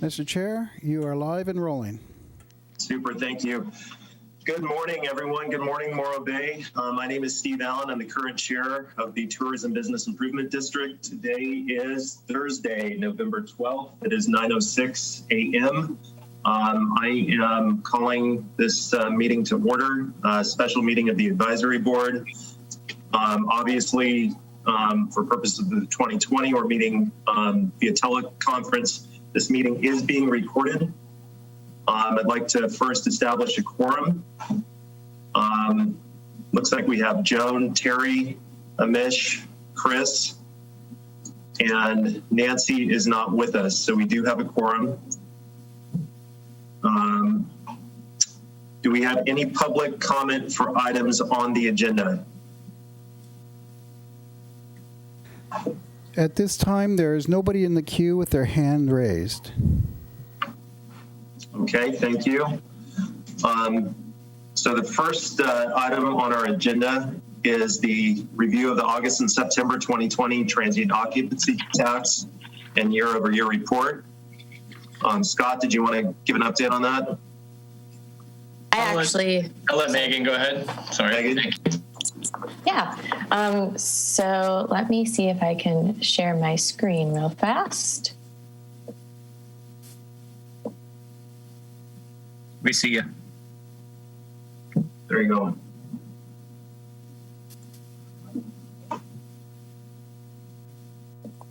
Mr. Chair, you are live and rolling. Super, thank you. Good morning, everyone. Good morning, Morro Bay. My name is Steve Allen. I'm the current chair of the Tourism Business Improvement District. Today is Thursday, November 12th. It is 9:06 a.m. I am calling this meeting to order, a special meeting of the advisory board. Obviously, for purposes of the 2020, we're meeting via teleconference. This meeting is being recorded. I'd like to first establish a quorum. Looks like we have Joan, Terry, Amish, Chris, and Nancy is not with us, so we do have a quorum. Do we have any public comment for items on the agenda? At this time, there is nobody in the queue with their hand raised. Okay, thank you. So the first item on our agenda is the review of the August and September 2020 transient occupancy tax and year-over-year report. Scott, did you want to give an update on that? I'll let Megan go ahead. Sorry. Megan? Yeah. So let me see if I can share my screen real fast. We see you. There you go.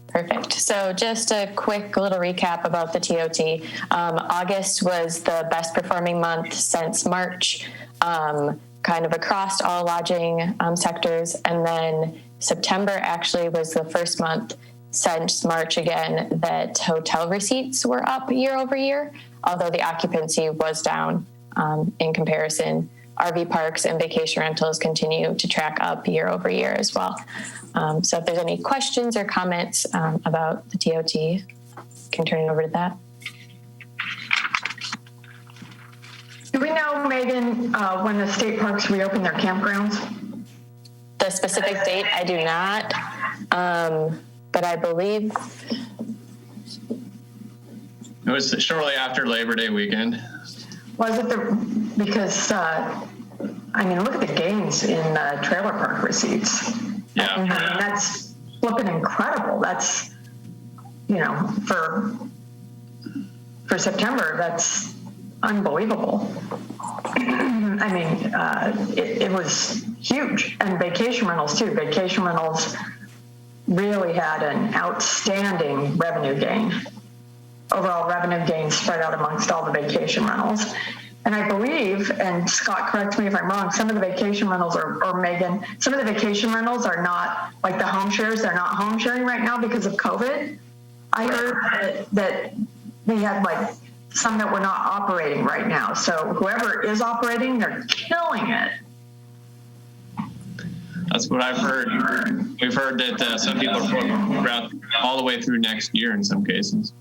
Perfect. So just a quick little recap about the TOT. August was the best performing month since March, kind of across all lodging sectors. And then September actually was the first month since March again that hotel receipts were up year over year, although the occupancy was down in comparison. RV parks and vacation rentals continue to track up year over year as well. So if there's any questions or comments about the TOT, I can turn it over to that. Do we know, Megan, when the state parks reopen their campgrounds? The specific date, I do not, but I believe it was shortly after Labor Day weekend. Was it because, I mean, look at the gains in trailer park receipts. Yeah. I mean, that's flipping incredible. That's, you know, for September, that's unbelievable. I mean, it was huge. And vacation rentals too. Vacation rentals really had an outstanding revenue gain. Overall revenue gain spread out amongst all the vacation rentals. And I believe, and Scott, correct me if I'm wrong, some of the vacation rentals or Megan, some of the vacation rentals are not like the home shares. They're not home sharing right now because of COVID. I heard that we had like some that were not operating right now. So whoever is operating, they're killing it. That's what I've heard. We've heard that some people are booked all the way through next year in some cases.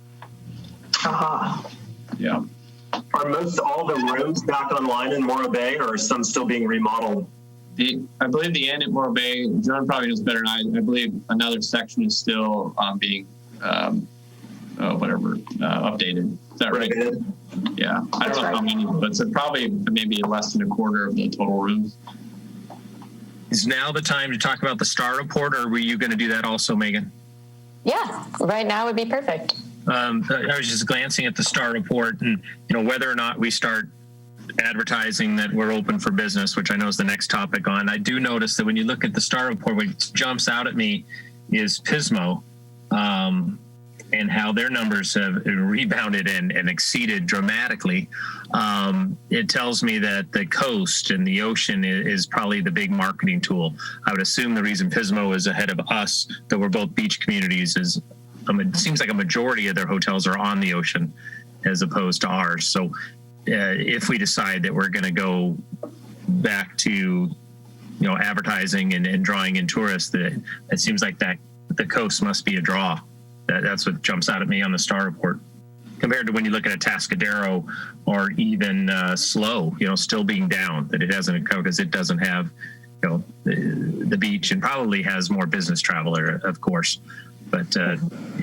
Yeah. Are most all the rooms back online in Morro Bay, or are some still being remodeled? I believe the end at Morro Bay, John probably knows better than I believe another section is still being updated. Is that right? Yeah. I don't know how many, but it's probably maybe less than a quarter of the total rooms. Is now the time to talk about the STAR report, or were you going to do that also, Megan? Yeah, right now would be perfect. I was just glancing at the STAR report, and whether or not we start advertising that we're open for business, which I know is the next topic on. I do notice that when you look at the STAR report, what jumps out at me is Pismo, and how their numbers have rebounded and exceeded dramatically. It tells me that the coast and the ocean is probably the big marketing tool. I would assume the reason Pismo is ahead of us, that we're both beach communities, is it seems like a majority of their hotels are on the ocean as opposed to ours. So if we decide that we're going to go back to advertising and drawing in tourists, that it seems like that the coast must be a draw. That's what jumps out at me on the STAR report, compared to when you look at a Tascadero or even Slow, still being down, that it hasn't, because it doesn't have, the beach, and probably has more business traveler, of course. But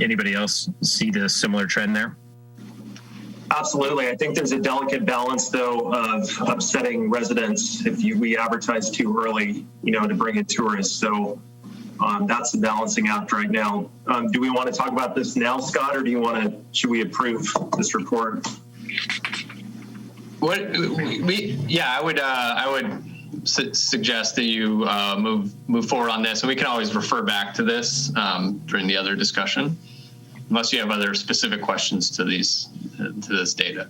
anybody else see the similar trend there? Absolutely. I think there's a delicate balance, though, of upsetting residents if we advertise too early, to bring in tourists. So that's the balancing act right now. Do we want to talk about this now, Scott, or should we approve this report? I would suggest that you move forward on this, and we can always refer back to this during the other discussion, unless you have other specific questions to this data.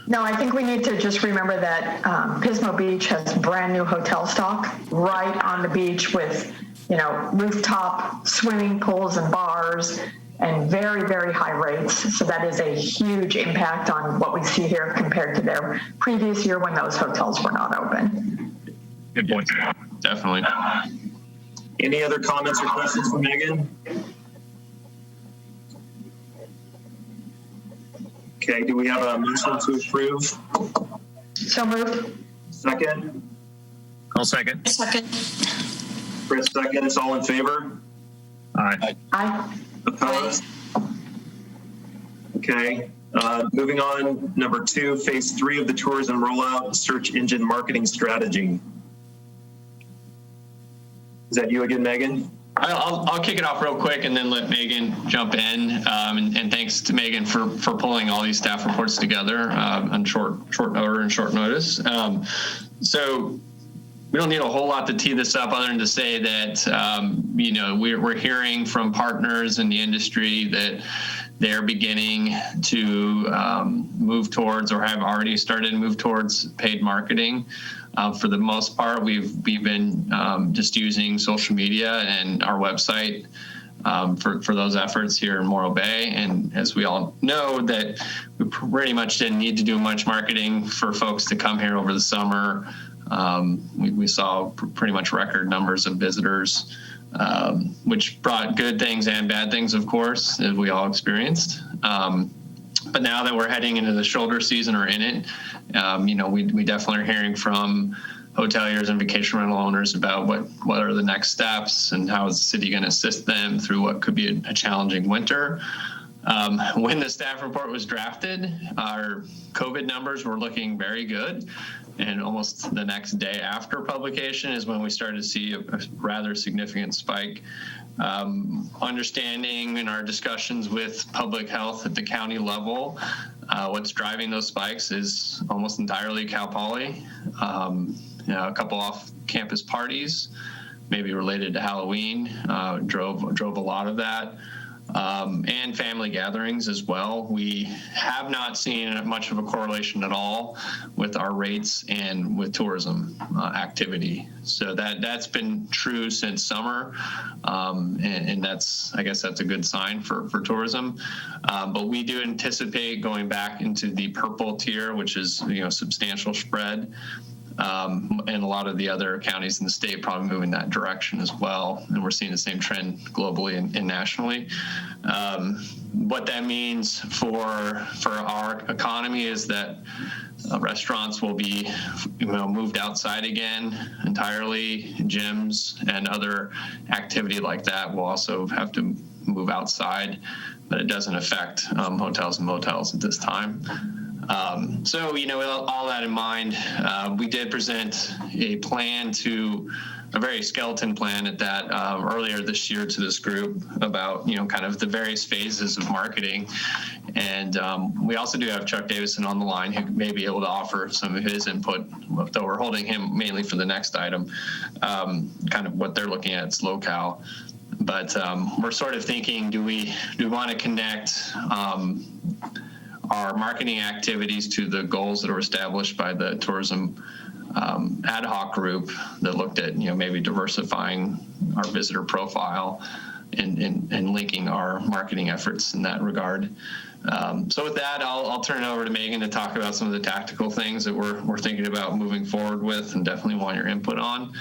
No, I think we need to just remember that Pismo Beach has brand new hotel stock right on the beach with, rooftop swimming pools and bars and very, very high rates. So that is a huge impact on what we see here compared to their previous year when those hotels were not open. Good point. Yeah, definitely. Any other comments or questions for Megan? Okay, do we have a motion to approve? So moved. Second? I'll second. Chris seconds. All in favor? Aye. Aye. Opposed? Okay. Moving on, number 2, phase 3 of the tourism rollout search engine marketing strategy. Is that you again, Megan? I'll kick it off real quick and then let Megan jump in. And thanks to Megan for pulling all these staff reports together on short order and short notice. So we don't need a whole lot to tee this up other than to say that, we're hearing from partners in the industry that they're beginning to move towards or have already started to move towards paid marketing. For the most part, we've been just using social media and our website for those efforts here in Morro Bay. And as we all know, that we pretty much didn't need to do much marketing for folks to come here over the summer. We saw pretty much record numbers of visitors, which brought good things and bad things, of course, as we all experienced. But now that we're heading into the shoulder season or in it, we definitely are hearing from hoteliers and vacation rental owners about what are the next steps and how is the city going to assist them through what could be a challenging winter. When the staff report was drafted, our COVID numbers were looking very good. And almost the next day after publication is when we started to see a rather significant spike. Understanding in our discussions with public health at the county level, what's driving those spikes is almost entirely Cal Poly. A couple off-campus parties, maybe related to Halloween, drove a lot of that. And family gatherings as well. We have not seen much of a correlation at all with our rates and with tourism activity. So that's been true since summer, and I guess that's a good sign for tourism. But we do anticipate going back into the purple tier, which is substantial spread. And a lot of the other counties in the state probably moving that direction as well. And we're seeing the same trend globally and nationally. What that means for our economy is that restaurants will be moved outside again entirely. Gyms and other activity like that will also have to move outside, but it doesn't affect hotels and motels at this time. So, with all that in mind, we did present a very skeleton plan at that earlier this year to this group about, kind of the various phases of marketing. And we also do have Chuck Davison on the line who may be able to offer some of his input, though we're holding him mainly for the next item, kind of what they're looking at SlowCal. But we're sort of thinking, do we want to connect our marketing activities to the goals that were established by the tourism ad hoc group that looked at, maybe diversifying our visitor profile and linking our marketing efforts in that regard. So with that, I'll turn it over to Megan to talk about some of the tactical things that we're thinking about moving forward with, and definitely want your input on,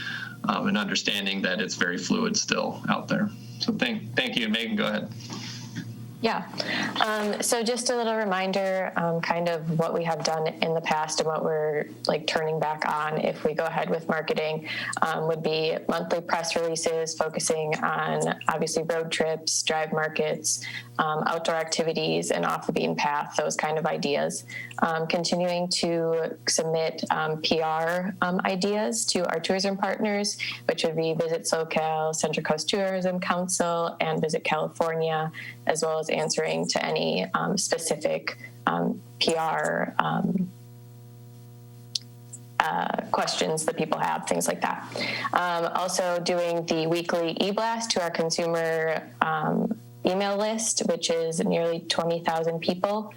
and understanding that it's very fluid still out there. So thank you. Megan, go ahead. Yeah. So just a little reminder, kind of what we have done in the past and what we're like turning back on if we go ahead with marketing would be monthly press releases focusing on obviously road trips, drive markets, outdoor activities, and off the beaten path, those kind of ideas. Continuing to submit PR ideas to our tourism partners, which would be Visit SoCal, Central Coast Tourism Council, and Visit California, as well as answering to any specific PR questions that people have, things like that. Also doing the weekly e-blast to our consumer email list, which is nearly 20,000 people,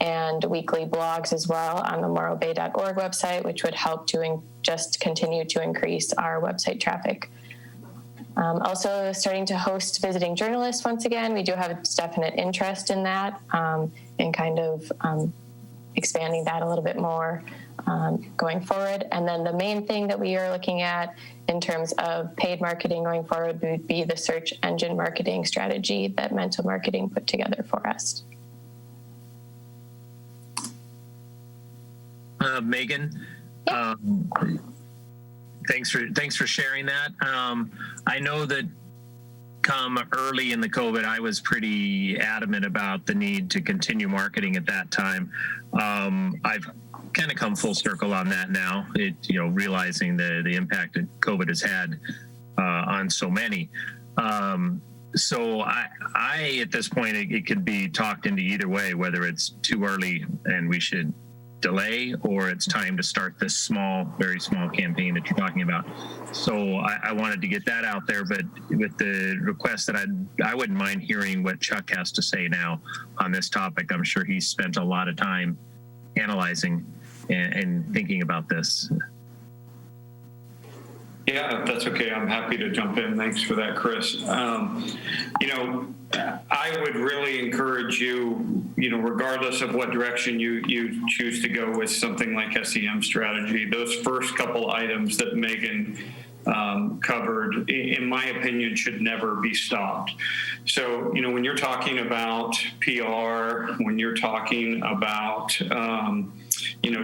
and weekly blogs as well on the morrowbay.org website, which would help to just continue to increase our website traffic. Also starting to host visiting journalists once again. We do have a definite interest in that and kind of expanding that a little bit more going forward. And then the main thing that we are looking at in terms of paid marketing going forward would be the search engine marketing strategy that Mental Marketing put together for us. Megan, thanks for sharing that. I know that come early in the COVID, I was pretty adamant about the need to continue marketing at that time. I've kind of come full circle on that now, realizing the impact that COVID has had on so many. So I at this point, it could be talked into either way, whether it's too early and we should delay, or it's time to start this very small campaign that you're talking about. So I wanted to get that out there, but with the request that I wouldn't mind hearing what Chuck has to say now on this topic. I'm sure he's spent a lot of time analyzing and thinking about this. Yeah, if that's okay, I'm happy to jump in. Thanks for that, Chris. I would really encourage you, regardless of what direction you choose to go with something like SEM strategy, those first couple items that Megan covered, in my opinion, should never be stopped. So, when you're talking about PR, when you're talking about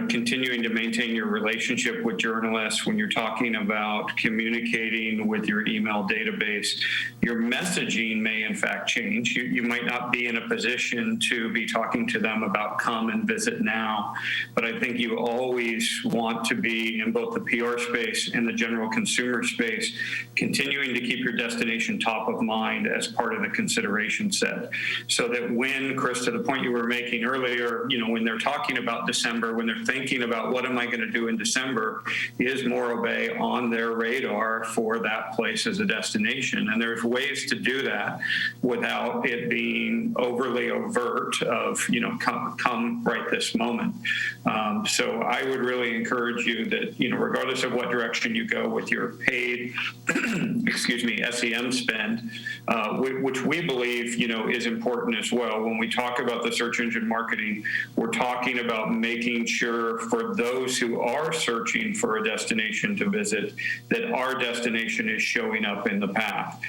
continuing to maintain your relationship with journalists, when you're talking about communicating with your email database, your messaging may in fact change. You might not be in a position to be talking to them about come and visit now, but I think you always want to be in both the PR space and the general consumer space, continuing to keep your destination top of mind as part of the consideration set. So that when, Chris, to the point you were making earlier, when they're talking about December, when they're thinking about what am I going to do in December, is Morro Bay on their radar for that place as a destination? And there's ways to do that without it being overly overt of, come right this moment. So I would really encourage you that, regardless of what direction you go with your paid, SEM spend, which we believe, is important as well. When we talk about the search engine marketing, we're talking about making sure for those who are searching for a destination to visit, that our destination is showing up in the path.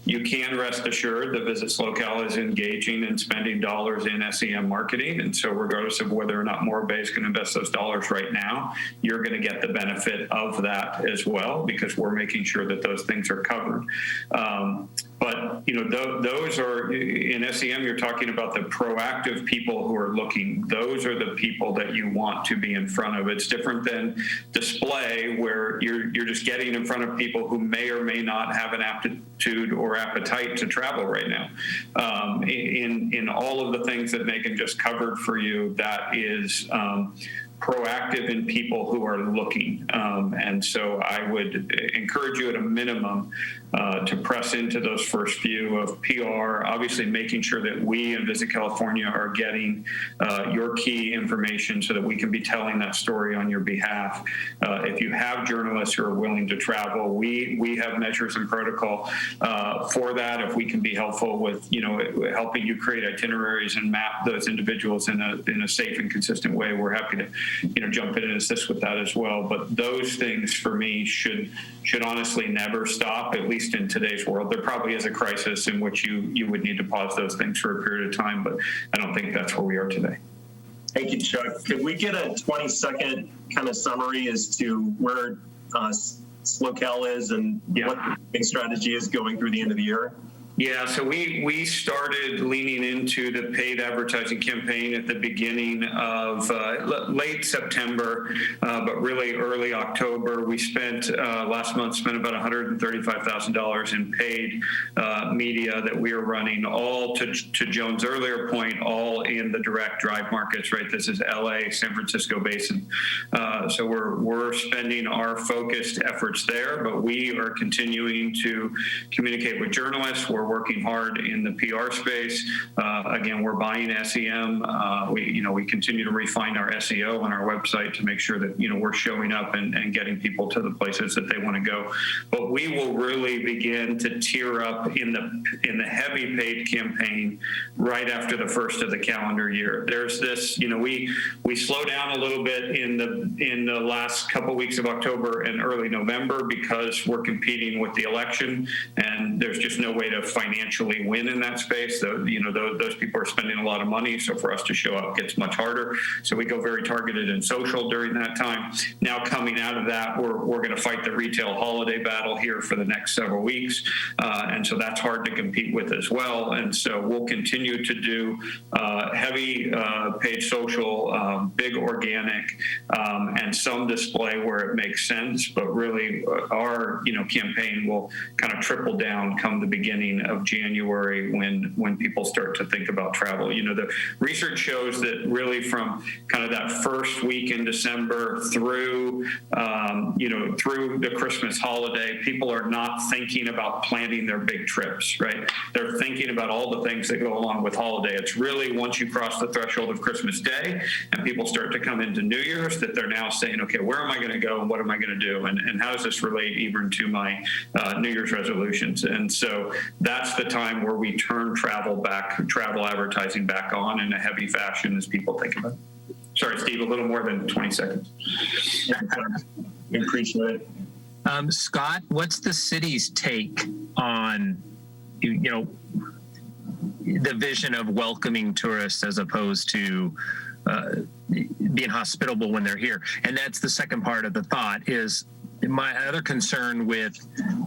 You can rest assured that Visit SoCal is engaging and spending dollars in SEM marketing. And so regardless of whether or not Morro Bay is going to invest those dollars right now, you're going to get the benefit of that as well, because we're making sure that those things are covered. But, those are, in SEM, you're talking about the proactive people who are looking. Those are the people that you want to be in front of. It's different than display, where you're just getting in front of people who may or may not have an aptitude or appetite to travel right now. In all of the things that Megan just covered for you, that is proactive in people who are looking. And so I would encourage you at a minimum to press into those first few of PR, obviously making sure that we in Visit California are getting your key information so that we can be telling that story on your behalf. If you have journalists who are willing to travel, we have measures and protocol for that. If we can be helpful with, helping you create itineraries and map those individuals in a safe and consistent way, we're happy jump in and assist with that as well. But those things for me should honestly never stop, at least in today's world. There probably is a crisis in which you would need to pause those things for a period of time, but I don't think that's where we are today. Thank you, Chuck. Could we get a 20-second kind of summary as to where SLOCAL is and what the big strategy is going through the end of the year? Yeah, so we started leaning into the paid advertising campaign at the beginning of late September, but really early October. We last month spent about $135,000 in paid media that we are running, all to Joan's earlier point, all in the direct drive markets, right? This is LA, San Francisco basin. So we're spending our focused efforts there, but we are continuing to communicate with journalists. We're working hard in the PR space. Again, we're buying SEM. We continue to refine our SEO on our website to make sure that we're showing up and getting people to the places that they want to go. But we will really begin to tier up in the heavy paid campaign right after the first of the calendar year. There's this, we slow down a little bit in the last couple weeks of October and early November because we're competing with the election, and there's just no way to financially win in that space. Those people are spending a lot of money, so for us to show up gets much harder. So we go very targeted in social during that time. Now coming out of that, we're going to fight the retail holiday battle here for the next several weeks, and so that's hard to compete with as well. And so we'll continue to do heavy paid social, big organic, and some display where it makes sense. But really, our campaign will kind of triple down come the beginning of January when people start to think about travel. The research shows that really from kind of that first week in December through the Christmas holiday, people are not thinking about planning their big trips, right? They're thinking about all the things that go along with holiday. It's really once you cross the threshold of Christmas Day and people start to come into New Year's that they're now saying, okay, where am I going to go and what am I going to do? And how does this relate even to my New Year's resolutions? And so that's the time where we turn travel advertising back on in a heavy fashion as people think about it. Sorry, Steve, a little more than 20 seconds. We appreciate it. Scott, what's the city's take on, the vision of welcoming tourists as opposed to being hospitable when they're here? And that's the second part of the thought is my other concern with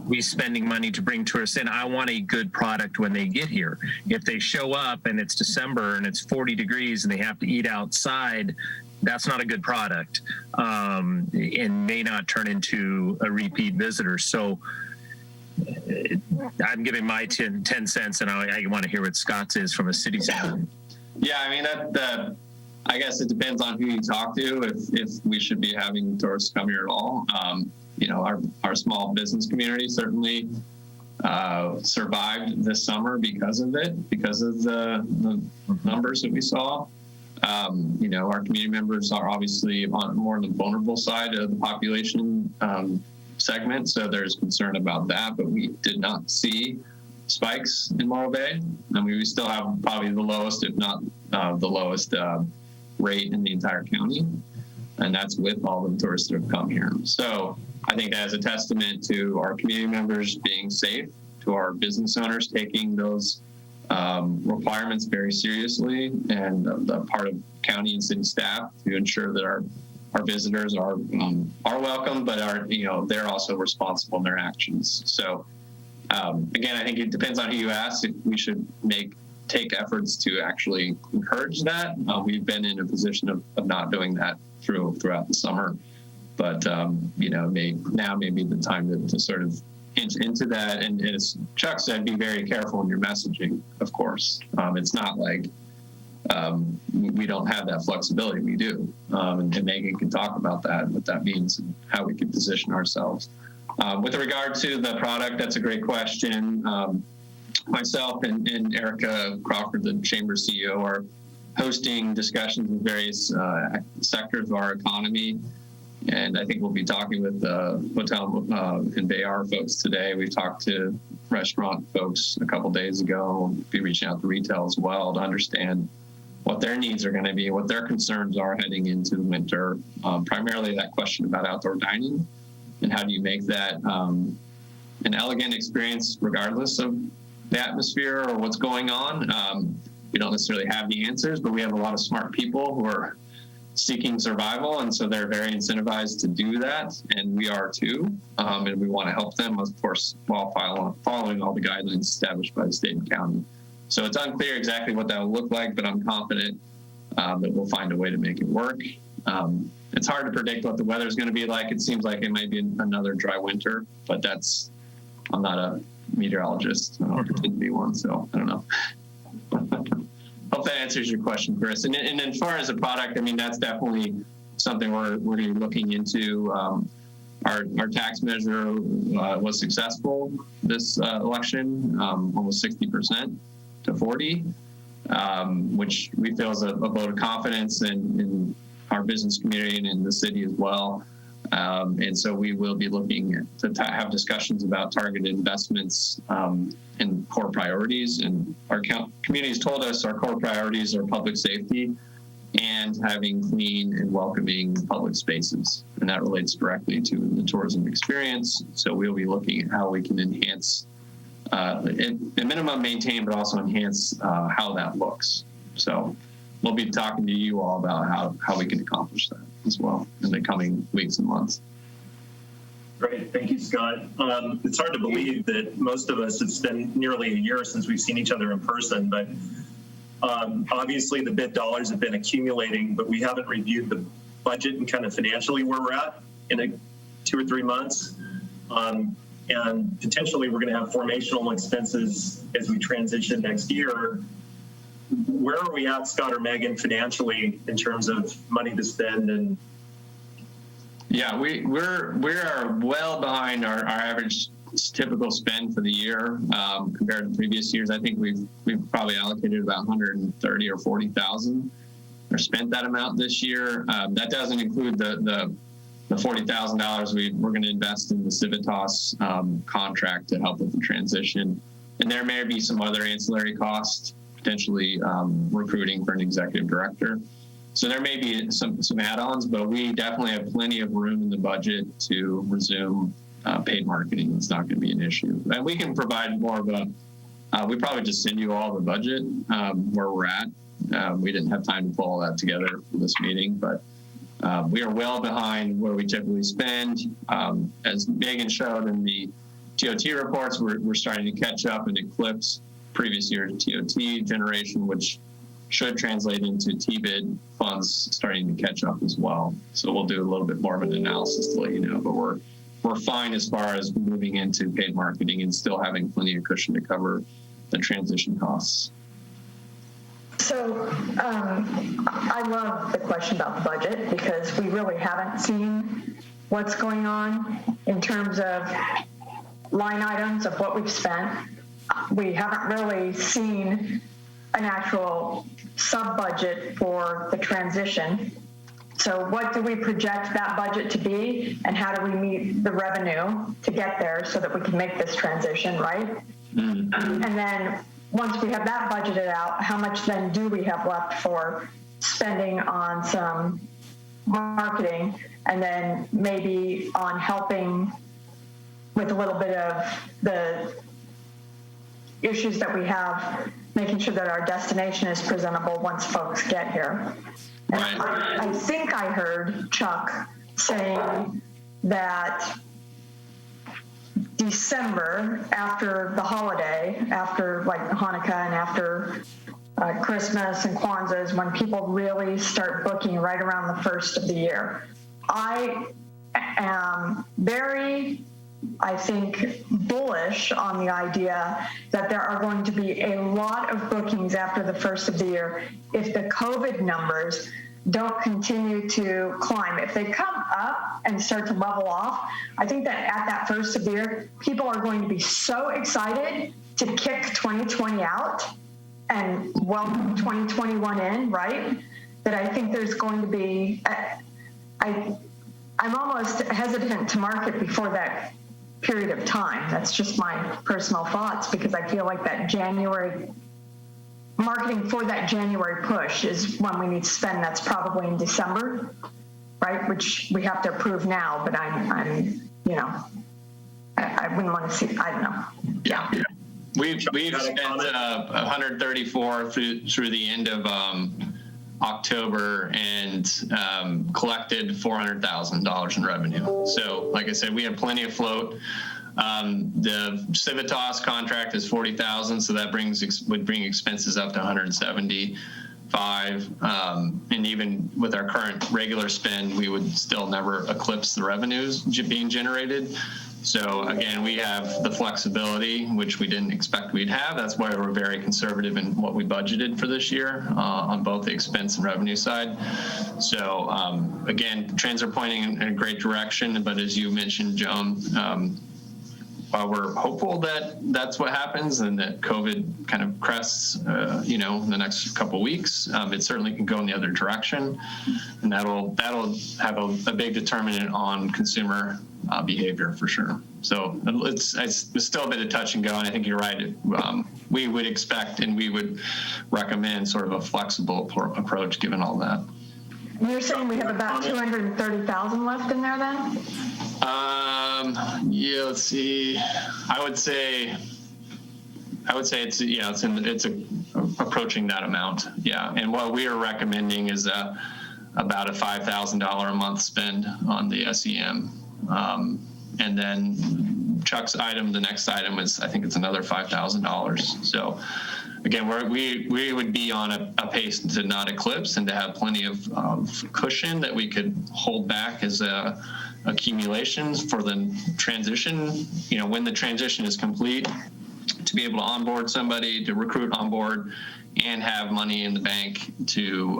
we spending money to bring tourists in. I want a good product when they get here. If they show up and it's December and it's 40 degrees and they have to eat outside, that's not a good product, and may not turn into a repeat visitor. So I'm giving my 10 cents, and I want to hear what Scott's is from a city standpoint. Yeah, I mean, I guess it depends on who you talk to, if we should be having tourists come here at all. Our small business community certainly survived this summer because of it, because of the numbers that we saw. Our community members are obviously on more the vulnerable side of the population segment, so there's concern about that, but we did not see spikes in Morro Bay. I mean, we still have probably the lowest, if not the lowest rate in the entire county, and that's with all the tourists that have come here. So I think that is a testament to our community members being safe, to our business owners taking those requirements very seriously, and the part of county and city staff to ensure that our visitors are welcome, but they're also responsible in their actions. So again, I think it depends on who you ask. If we should take efforts to actually encourage that. We've been in a position of not doing that throughout the summer, but now may be the time to sort of hint into that. And as Chuck said, be very careful in your messaging, of course. It's not like we don't have that flexibility. We do. And Megan can talk about that, what that means and how we can position ourselves. With regard to the product, that's a great question. Myself and Erica Crawford, the Chamber CEO, are hosting discussions with various sectors of our economy. And I think we'll be talking with the hotel and Bayar folks today. We talked to restaurant folks a couple days ago. We'll be reaching out to retail as well to understand what their needs are going to be, what their concerns are heading into the winter. Primarily that question about outdoor dining and how do you make that an elegant experience regardless of the atmosphere or what's going on. We don't necessarily have the answers, but we have a lot of smart people who are seeking survival, and so they're very incentivized to do that, and we are too, and we want to help them, of course, while following all the guidelines established by the state and county. So it's unclear exactly what that will look like, but I'm confident that we'll find a way to make it work. It's hard to predict what the weather is going to be like. It seems like it might be another dry winter, but I'm not a meteorologist. I don't pretend to be one, so I don't know. Hope that answers your question, Chris. And as far as the product, I mean, that's definitely something we're going to be looking into. Our tax measure was successful this election, almost 60% to 40%, which we feel is a vote of confidence in our business community and in the city as well. And so we will be looking to have discussions about targeted investments and core priorities. And our communities told us our core priorities are public safety and having clean and welcoming public spaces. And that relates directly to the tourism experience. So we'll be looking at how we can enhance, at minimum maintain, but also enhance how that looks. So we'll be talking to you all about how we can accomplish that as well in the coming weeks and months. Great. Thank you, Scott. It's hard to believe that most of us, it's been nearly a year since we've seen each other in person, but obviously the bid dollars have been accumulating, but we haven't reviewed the budget and kind of financially where we're at in 2 or 3 months. And potentially we're going to have formational expenses as we transition next year. Where are we at, Scott or Megan, financially in terms of money to spend? And yeah, we are well behind our average typical spend for the year compared to previous years. I think we've probably allocated about 130 or 40,000 or spent that amount this year. That doesn't include the $40,000 we're going to invest in the Civitas contract to help with the transition. And there may be some other ancillary costs, potentially recruiting for an executive director. So there may be some add-ons, but we definitely have plenty of room in the budget to resume paid marketing. It's not going to be an issue. And we can provide more of we probably just send you all the budget where we're at. We didn't have time to pull all that together for this meeting, but we are well behind where we typically spend. As Megan showed in the TOT reports, we're starting to catch up and eclipse previous year's TOT generation, which should translate into TBID funds starting to catch up as well. So we'll do a little bit more of an analysis to let you know, but we're fine as far as moving into paid marketing and still having plenty of cushion to cover the transition costs. So I love the question about the budget because we really haven't seen what's going on in terms of line items of what we've spent. We haven't really seen an actual sub-budget for the transition. So what do we project that budget to be, and how do we meet the revenue to get there so that we can make this transition, right? Mm-hmm. And then once we have that budgeted out, how much then do we have left for spending on some marketing, and then maybe on helping with a little bit of the issues that we have, making sure that our destination is presentable once folks get here. And right. I think I heard Chuck saying that December, after the holiday, after like Hanukkah and after Christmas and Kwanzaa, is when people really start booking right around the first of the year. I am very, I think, bullish on the idea that there are going to be a lot of bookings after the first of the year if the COVID numbers don't continue to climb. If they come up and start to level off, I think that at that first of the year, people are going to be so excited to kick 2020 out and welcome 2021 in, right? That I think there's going to be, I'm almost hesitant to market before that period of time. That's just my personal thoughts, because I feel like that January marketing for that January push is when we need to spend. That's probably in December, right? Which we have to approve now, but I'm I wouldn't want to see, I don't know. Yeah. We've spent 134 through the end of October and collected $400,000 in revenue. So like I said, we have plenty of float. The Civitas contract is $40,000, so that would bring expenses up to 175. And even with our current regular spend, we would still never eclipse the revenues being generated. So again, we have the flexibility, which we didn't expect we'd have. That's why we're very conservative in what we budgeted for this year on both the expense and revenue side. So again, trends are pointing in a great direction, but as you mentioned, Joan, while we're hopeful that that's what happens and that COVID kind of crests, in the next couple of weeks, it certainly can go in the other direction, and that'll have a big determinant on consumer behavior for sure. So it's still a bit of touch and go, and I think you're right. We would expect and we would recommend sort of a flexible approach given all that. You're saying we have about 230,000 left in there then? Yeah, let's see. I would say it's approaching that amount. Yeah, and what we are recommending is about a $5,000 a month spend on the SEM, and then Chuck's item. The next item is, I think it's another $5,000. So again, we would be on a pace to not eclipse and to have plenty of cushion that we could hold back as accumulations for the transition. When the transition is complete, to be able to onboard somebody, to recruit on board, and have money in the bank to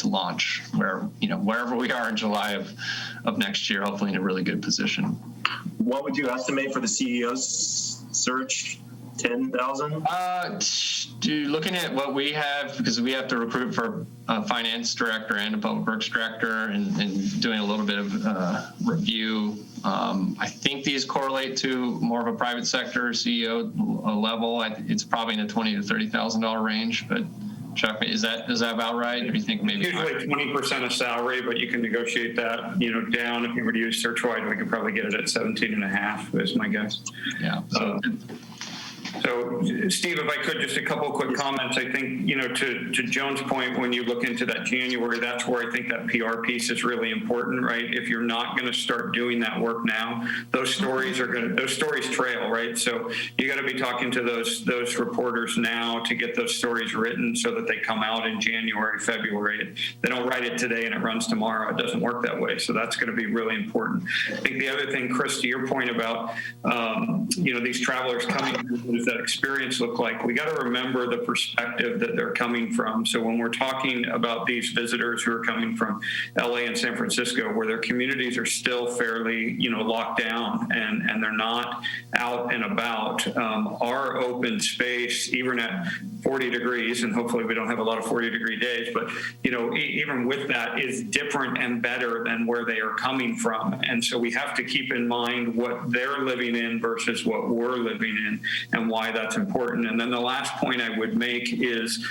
launch wherever we are in July of next year, hopefully in a really good position. What would you estimate for the CEO's search? 10,000? Looking at what we have, because we have to recruit for a finance director and a public works director, and doing a little bit of review. I think these correlate to more of a private sector CEO level. It's probably in the $20,000 to $30,000 range, but Chuck, is that about right? Or do you think maybe usually 20% of salary, but you can negotiate that, down. If you were to use search-wide, we could probably get it at 17.5 is my guess. Yeah. So, Steve, if I could, just a couple of quick comments. I think, to Joan's point, when you look into that January, that's where I think that PR piece is really important, right? If you're not going to start doing that work now, those stories trail, right? So you got to be talking to those reporters now to get those stories written so that they come out in January, February. They don't write it today and it runs tomorrow. It doesn't work that way. So that's going to be really important. I think the other thing, Chris, to your point about, these travelers coming, what does that experience look like? We got to remember the perspective that they're coming from. So when we're talking about these visitors who are coming from LA and San Francisco, where their communities are still fairly, locked down and they're not out and about, our open space, even at 40 degrees, and hopefully we don't have a lot of 40-degree days, but, even with that, is different and better than where they are coming from. And so we have to keep in mind what they're living in versus what we're living in and why that's important. And then the last point I would make is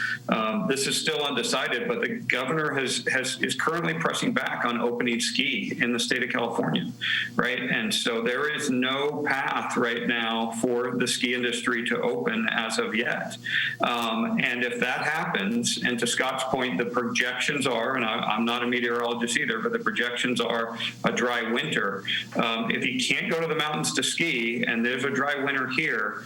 this is still undecided, but the governor is currently pressing back on opening ski in the state of California, right? And so there is no path right now for the ski industry to open as of yet. And if that happens, and to Scott's point, the projections are, and I'm not a meteorologist either, but the projections are a dry winter. If you can't go to the mountains to ski and there's a dry winter here,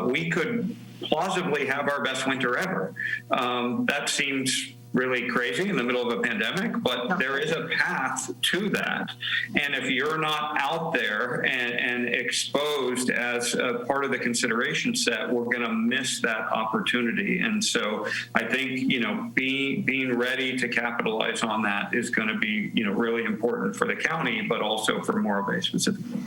we could plausibly have our best winter ever. That seems really crazy in the middle of a pandemic, but there is a path to that. And if you're not out there and exposed as a part of the consideration set, we're going to miss that opportunity. And so I think, being ready to capitalize on that is going to be, really important for the county, but also for Morro Bay specifically.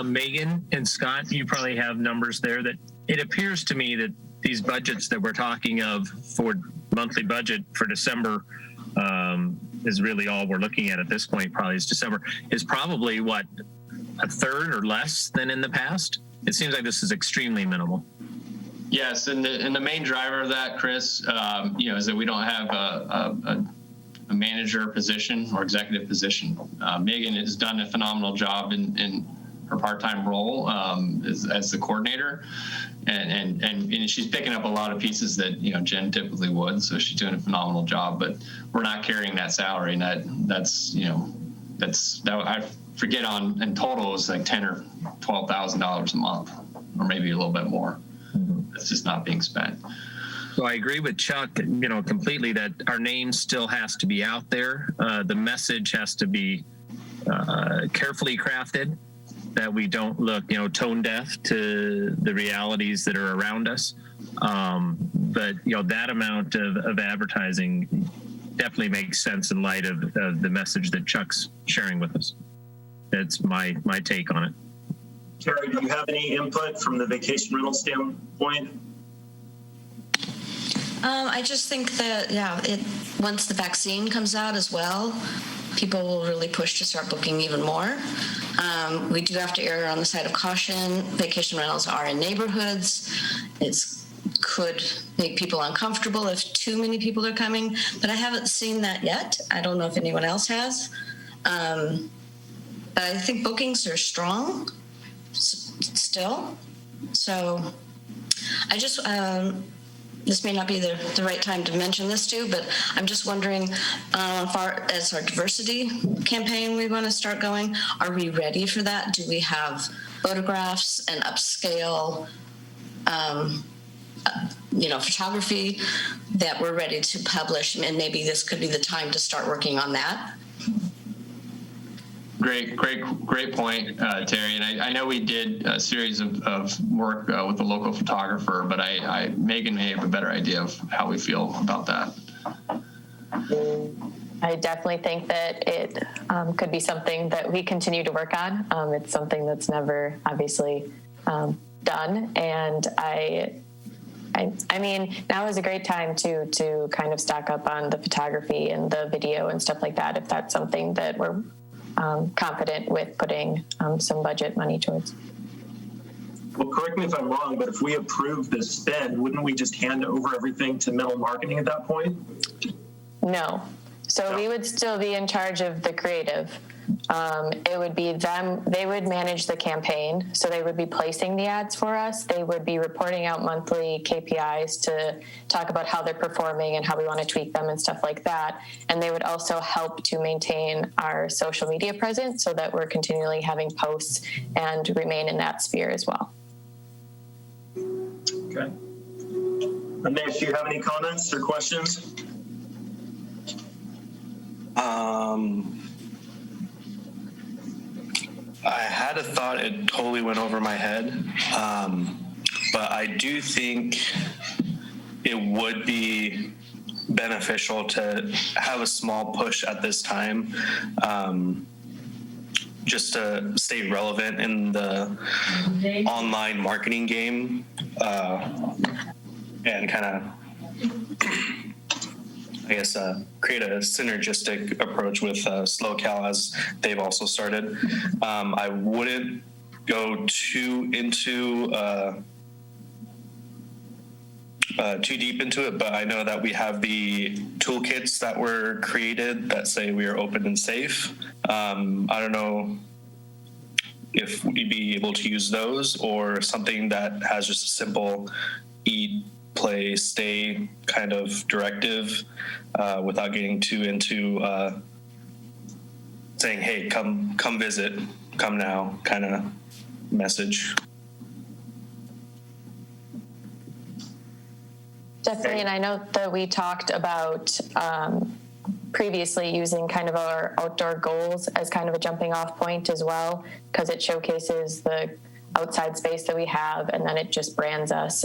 Megan and Scott, you probably have numbers there that it appears to me that these budgets that we're talking of for monthly budget for December is really all we're looking at this point. Probably is December is probably what, a third or less than in the past. It seems like this is extremely minimal. Yes, and the main driver of that, Chris, is that we don't have a manager position or executive position. Megan has done a phenomenal job in her part-time role as the coordinator, and she's picking up a lot of pieces that Jen typically would. So she's doing a phenomenal job. But we're not carrying that salary, and that's I forget in total is like $10,000 or $12,000 a month, or maybe a little bit more. It's just not being spent. So I agree with Chuck, completely that our name still has to be out there. The message has to be carefully crafted, that we don't look, tone deaf to the realities that are around us. But that amount of advertising definitely makes sense in light of the message that Chuck's sharing with us. That's my take on it. Terry, do you have any input from the vacation rental standpoint? I just think that, once the vaccine comes out as well, people will really push to start booking even more. We do have to err on the side of caution. Vacation rentals are in neighborhoods. It could make people uncomfortable if too many people are coming, but I haven't seen that yet. I don't know if anyone else has. But I think bookings are strong still. So I just, this may not be the right time to mention this too, but I'm just wondering, as far as our diversity campaign we want to start going, are we ready for that? Do we have photographs and upscale, photography that we're ready to publish? And maybe this could be the time to start working on that. Great point, Terry. And I know we did a series of work with a local photographer, but Megan may have a better idea of how we feel about that. I definitely think that it could be something that we continue to work on. It's something that's never obviously done. And I mean, now is a great time to kind of stack up on the photography and the video and stuff like that, if that's something that we're confident with putting some budget money towards. Well, correct me if I'm wrong, but if we approve this spend, wouldn't we just hand over everything to Mental Marketing at that point? No. So we would still be in charge of the creative. It would be them. They would manage the campaign. So they would be placing the ads for us. They would be reporting out monthly KPIs to talk about how they're performing and how we want to tweak them and stuff like that. And they would also help to maintain our social media presence so that we're continually having posts and remain in that sphere as well. Okay. Amish, do you have any comments or questions? I had a thought, it totally went over my head, but I do think it would be beneficial to have a small push at this time, just to stay relevant in the online marketing game, and kind of, create a synergistic approach with SlowCal, as they've also started. I wouldn't go too deep into it, but I know that we have the toolkits that were created that say we are open and safe. I don't know if we'd be able to use those, or something that has just a simple eat, play, stay kind of directive, without getting too into saying, hey, come visit, come now kind of message. Definitely, and I know that we talked about previously using kind of our outdoor goals as kind of a jumping off point as well, because it showcases the outside space that we have, and then it just brands us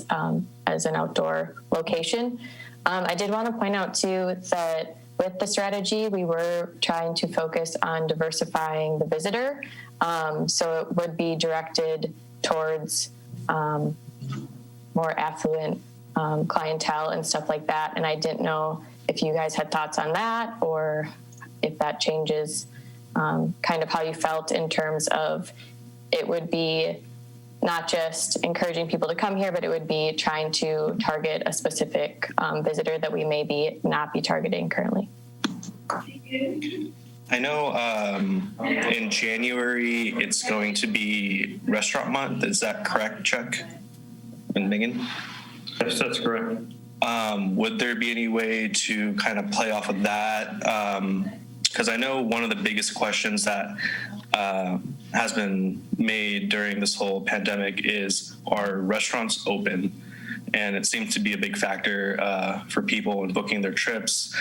as an outdoor location. I did want to point out too that with the strategy, we were trying to focus on diversifying the visitor. So it would be directed towards more affluent clientele and stuff like that. And I didn't know if you guys had thoughts on that, or if that changes kind of how you felt in terms of it would be not just encouraging people to come here, but it would be trying to target a specific visitor that we may not be targeting currently. I know in January it's going to be restaurant month. Is that correct, Chuck and Megan? Yes, that's correct. Would there be any way to kind of play off of that? Because I know one of the biggest questions that has been made during this whole pandemic is, are restaurants open? And it seems to be a big factor for people in booking their trips,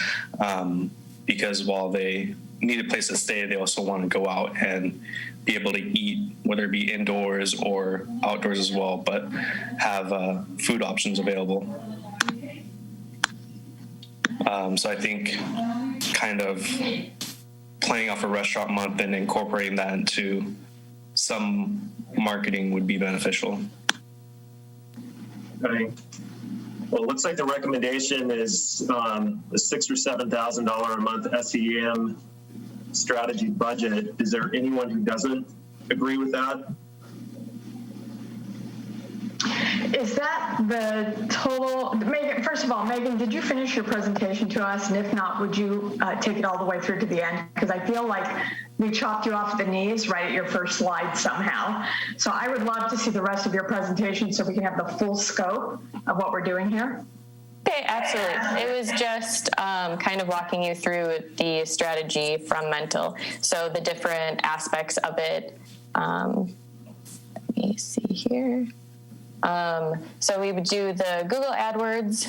because while they need a place to stay, they also want to go out and be able to eat, whether it be indoors or outdoors as well, but have food options available. So I think kind of playing off a restaurant month and incorporating that into some marketing would be beneficial. Okay. Well, it looks like the recommendation is a $6,000 or $7,000 a month SEM strategy budget. Is there anyone who doesn't agree with that? Is that the total? Megan, first of all, Megan, did you finish your presentation to us? And if not, would you take it all the way through to the end? Because I feel like we chopped you off at the knees right at your first slide somehow. So I would love to see the rest of your presentation so we can have the full scope of what we're doing here. Okay, absolutely. It was just kind of walking you through the strategy from Mental. So the different aspects of it. Let me see here. So we would do the Google AdWords,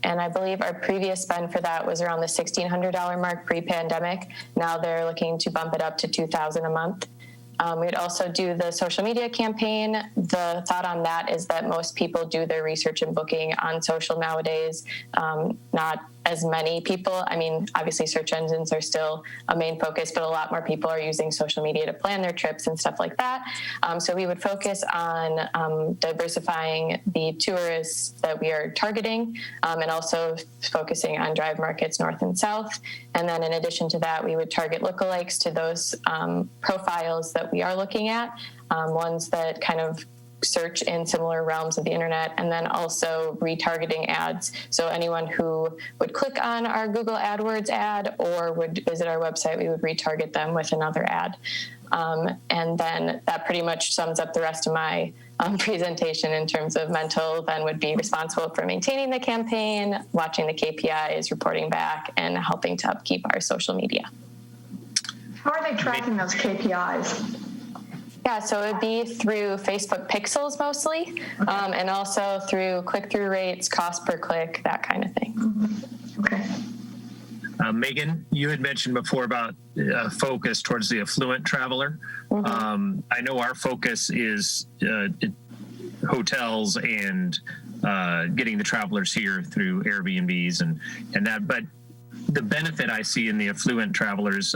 and I believe our previous spend for that was around the $1,600 mark pre-pandemic. Now they're looking to bump it up to $2,000 a month. We'd also do the social media campaign. The thought on that is that most people do their research and booking on social nowadays. Not as many people. I mean, obviously search engines are still a main focus, but a lot more people are using social media to plan their trips and stuff like that. So we would focus on diversifying the tourists that we are targeting, and also focusing on drive markets north and south. And then in addition to that, we would target lookalikes to those profiles that we are looking at, ones that kind of search in similar realms of the internet, and then also retargeting ads. So anyone who would click on our Google AdWords ad or would visit our website, we would retarget them with another ad. And then that pretty much sums up the rest of my presentation in terms of Mental then would be responsible for maintaining the campaign, watching the KPIs, reporting back, and helping to upkeep our social media. How are they tracking those KPIs? Yeah, so it would be through Facebook pixels mostly, and also through click-through rates, cost per click, that kind of thing. Mm-hmm. Okay. Megan, you had mentioned before about focus towards the affluent traveler. Mm-hmm. I know our focus is hotels and getting the travelers here through Airbnbs and that, but the benefit I see in the affluent travelers,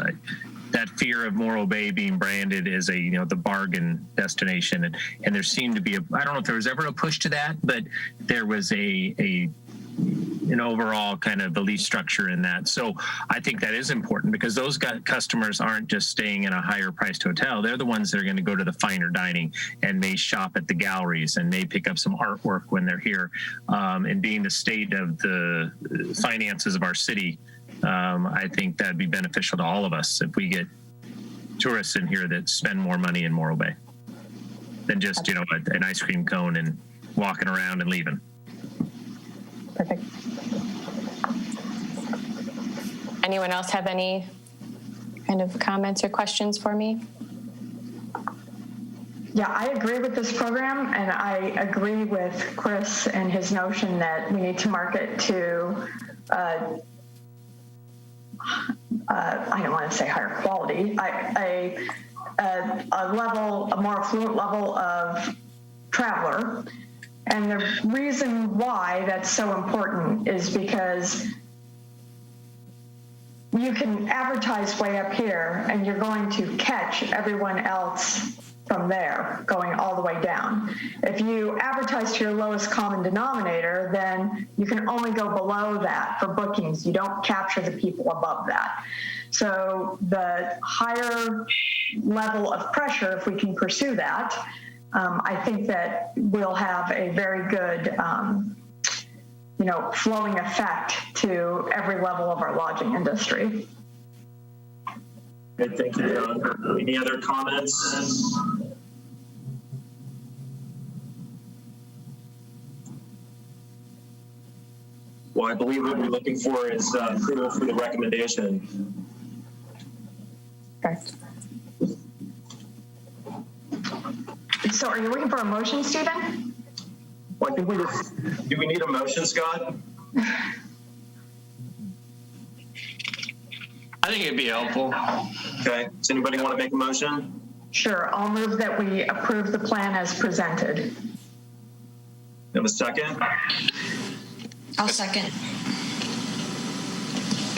that fear of Morro Bay being branded as the bargain destination, and there seemed to be I don't know if there was ever a push to that, but there was an overall kind of belief structure in that. So I think that is important because those customers aren't just staying in a higher priced hotel. They're the ones that are going to go to the finer dining and may shop at the galleries and may pick up some artwork when they're here. And being the state of the finances of our city, I think that'd be beneficial to all of us if we get tourists in here that spend more money in Morro Bay than just, an ice cream cone and walking around and leaving. Perfect. Anyone else have any kind of comments or questions for me? Yeah, I agree with this program, and I agree with Chris and his notion that we need to market to I don't want to say higher quality, a more affluent level of traveler. And the reason why that's so important is because you can advertise way up here and you're going to catch everyone else from there going all the way down. If you advertise to your lowest common denominator, then you can only go below that for bookings. You don't capture the people above that. So the higher level of pressure, if we can pursue that, I think that we'll have a very good, flowing effect to every level of our lodging industry. Good, thank you, John. Any other comments? Well, I believe what we're looking for is approval for the recommendation. Correct. So are you looking for a motion, Stephen? Well, I think do we need a motion, Scott? I think it'd be helpful. Okay, does anybody want to make a motion? Sure, I'll move that we approve the plan as presented. Have a second? I'll second.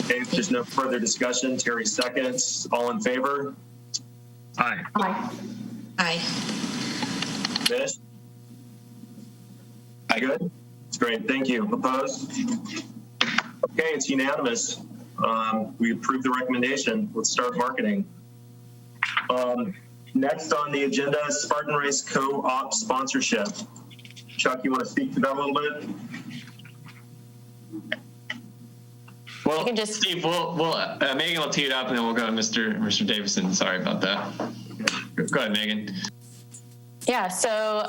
Okay, if there's no further discussion, Terry seconds. All in favor? Aye. Aye. Aye. Fish? Good? It's great, thank you. Opposed? Okay, it's unanimous. We approve the recommendation. Let's start marketing. Next on the agenda, Spartan Race Co-op sponsorship. Chuck, you want to speak to that a little bit? Well, Steve, we'll Megan will tee it up, and then we'll go to Mr. Davison. Sorry about that. Go ahead, Megan. Yeah, so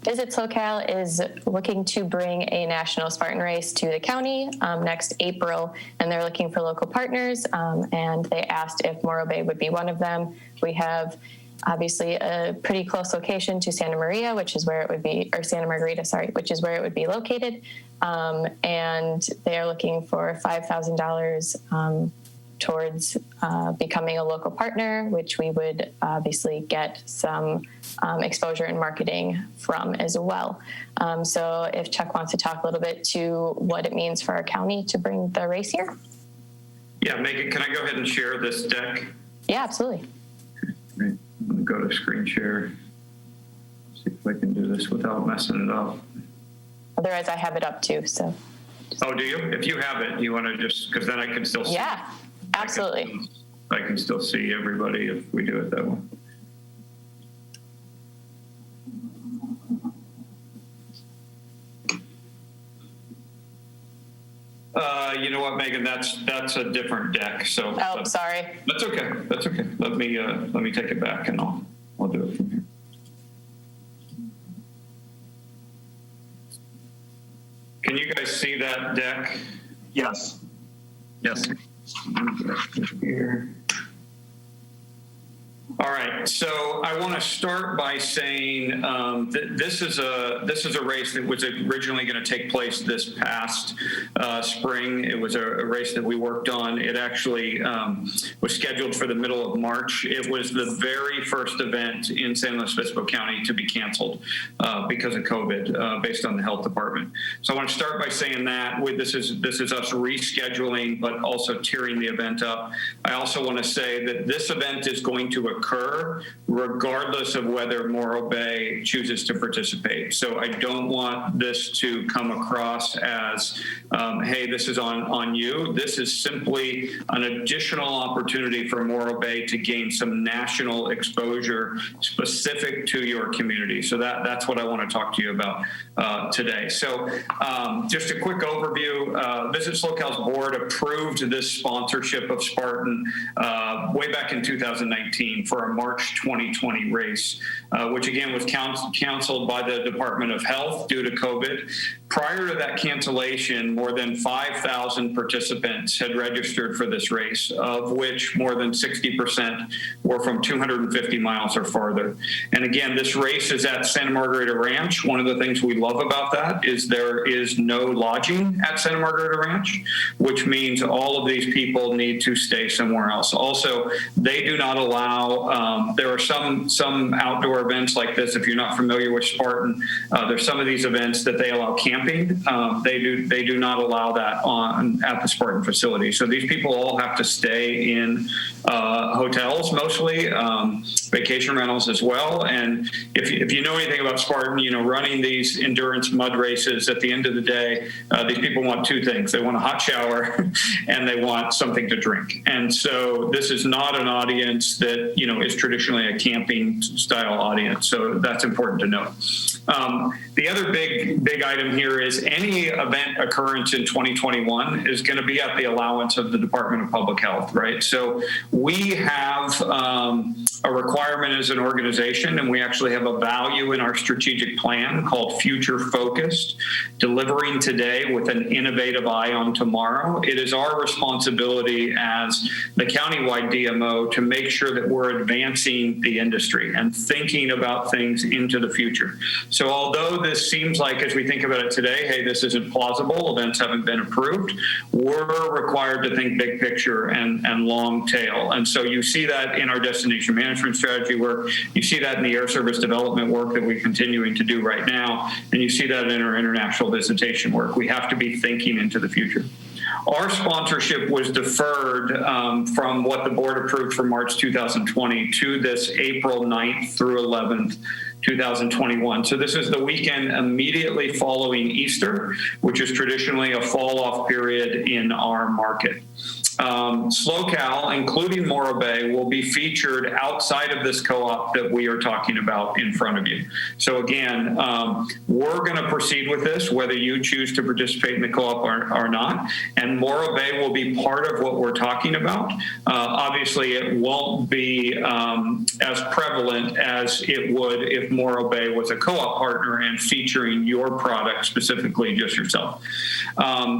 Visit SoCal is looking to bring a national Spartan race to the county next April, and they're looking for local partners, and they asked if Morro Bay would be one of them. We have obviously a pretty close location to Santa Maria, which is where it would be, or Santa Margarita, sorry, which is where it would be located, and they are looking for $5,000 towards becoming a local partner, which we would obviously get some exposure and marketing from as well. So if Chuck wants to talk a little bit to what it means for our county to bring the race here. Yeah, Megan, can I go ahead and share this deck? Yeah, absolutely. Great. I'm going to go to screen share. See if I can do this without messing it up. Otherwise, I have it up too. So. Oh, do you? If you have it, you want to just, because then I can still see. Yeah, absolutely. I can still see everybody if we do it that way. You know what, Megan? That's a different deck. So. Oh, sorry. That's okay. That's okay. Let me take it back, and I'll do it from here. Can you guys see that deck? Yes. Yes. Here. All right, so I want to start by saying this is a race that was originally going to take place this past spring. It was a race that we worked on. It actually was scheduled for the middle of March. It was the very first event in San Luis Obispo County to be canceled because of COVID, based on the health department. So I want to start by saying that this is us rescheduling, but also tearing the event up. I also want to say that this event is going to occur regardless of whether Morro Bay chooses to participate. So I don't want this to come across as, hey, this is on you. This is simply an additional opportunity for Morro Bay to gain some national exposure specific to your community. So that's what I want to talk to you about today. So just a quick overview. Visit SoCal's board approved this sponsorship of Spartan way back in 2019 for a March 2020 race, which again was canceled by the Department of Health due to COVID. Prior to that cancellation, more than 5,000 participants had registered for this race, of which more than 60% were from 250 miles or farther. And again, this race is at Santa Margarita Ranch. One of the things we love about that is there is no lodging at Santa Margarita Ranch, which means all of these people need to stay somewhere else. Also, they do not allow, there are some outdoor events like this. If you're not familiar with Spartan, there's some of these events that they allow camping camping. They do not allow that at the Spartan facility. So these people all have to stay in hotels, mostly vacation rentals as well. And if you know anything about Spartan, running these endurance mud races, at the end of the day, these people want two things. They want a hot shower and they want something to drink. And so this is not an audience that, is traditionally a camping style audience. So that's important to note. The other big item here is any event occurrence in 2021 is going to be at the allowance of the Department of Public Health, right? So we have a requirement as an organization, and we actually have a value in our strategic plan called Future Focused, delivering today with an innovative eye on tomorrow. It is our responsibility as the countywide DMO to make sure that we're advancing the industry and thinking about things into the future. So although this seems like, as we think about it today, hey, this isn't plausible, events haven't been approved, we're required to think big picture and long tail. And so you see that in our destination management strategy work, you see that in the air service development work that we're continuing to do right now, and you see that in our international visitation work. We have to be thinking into the future. Our sponsorship was deferred from what the board approved for March 2020 to this April 9th through 11th, 2021. So this is the weekend immediately following Easter, which is traditionally a fall-off period in our market. SlowCal, including Morro Bay, will be featured outside of this co-op that we are talking about in front of you. So again, we're going to proceed with this, whether you choose to participate in the co-op or not. And Morro Bay will be part of what we're talking about. Obviously, it won't be as prevalent as it would if Morro Bay was a co-op partner and featuring your product, specifically just yourself.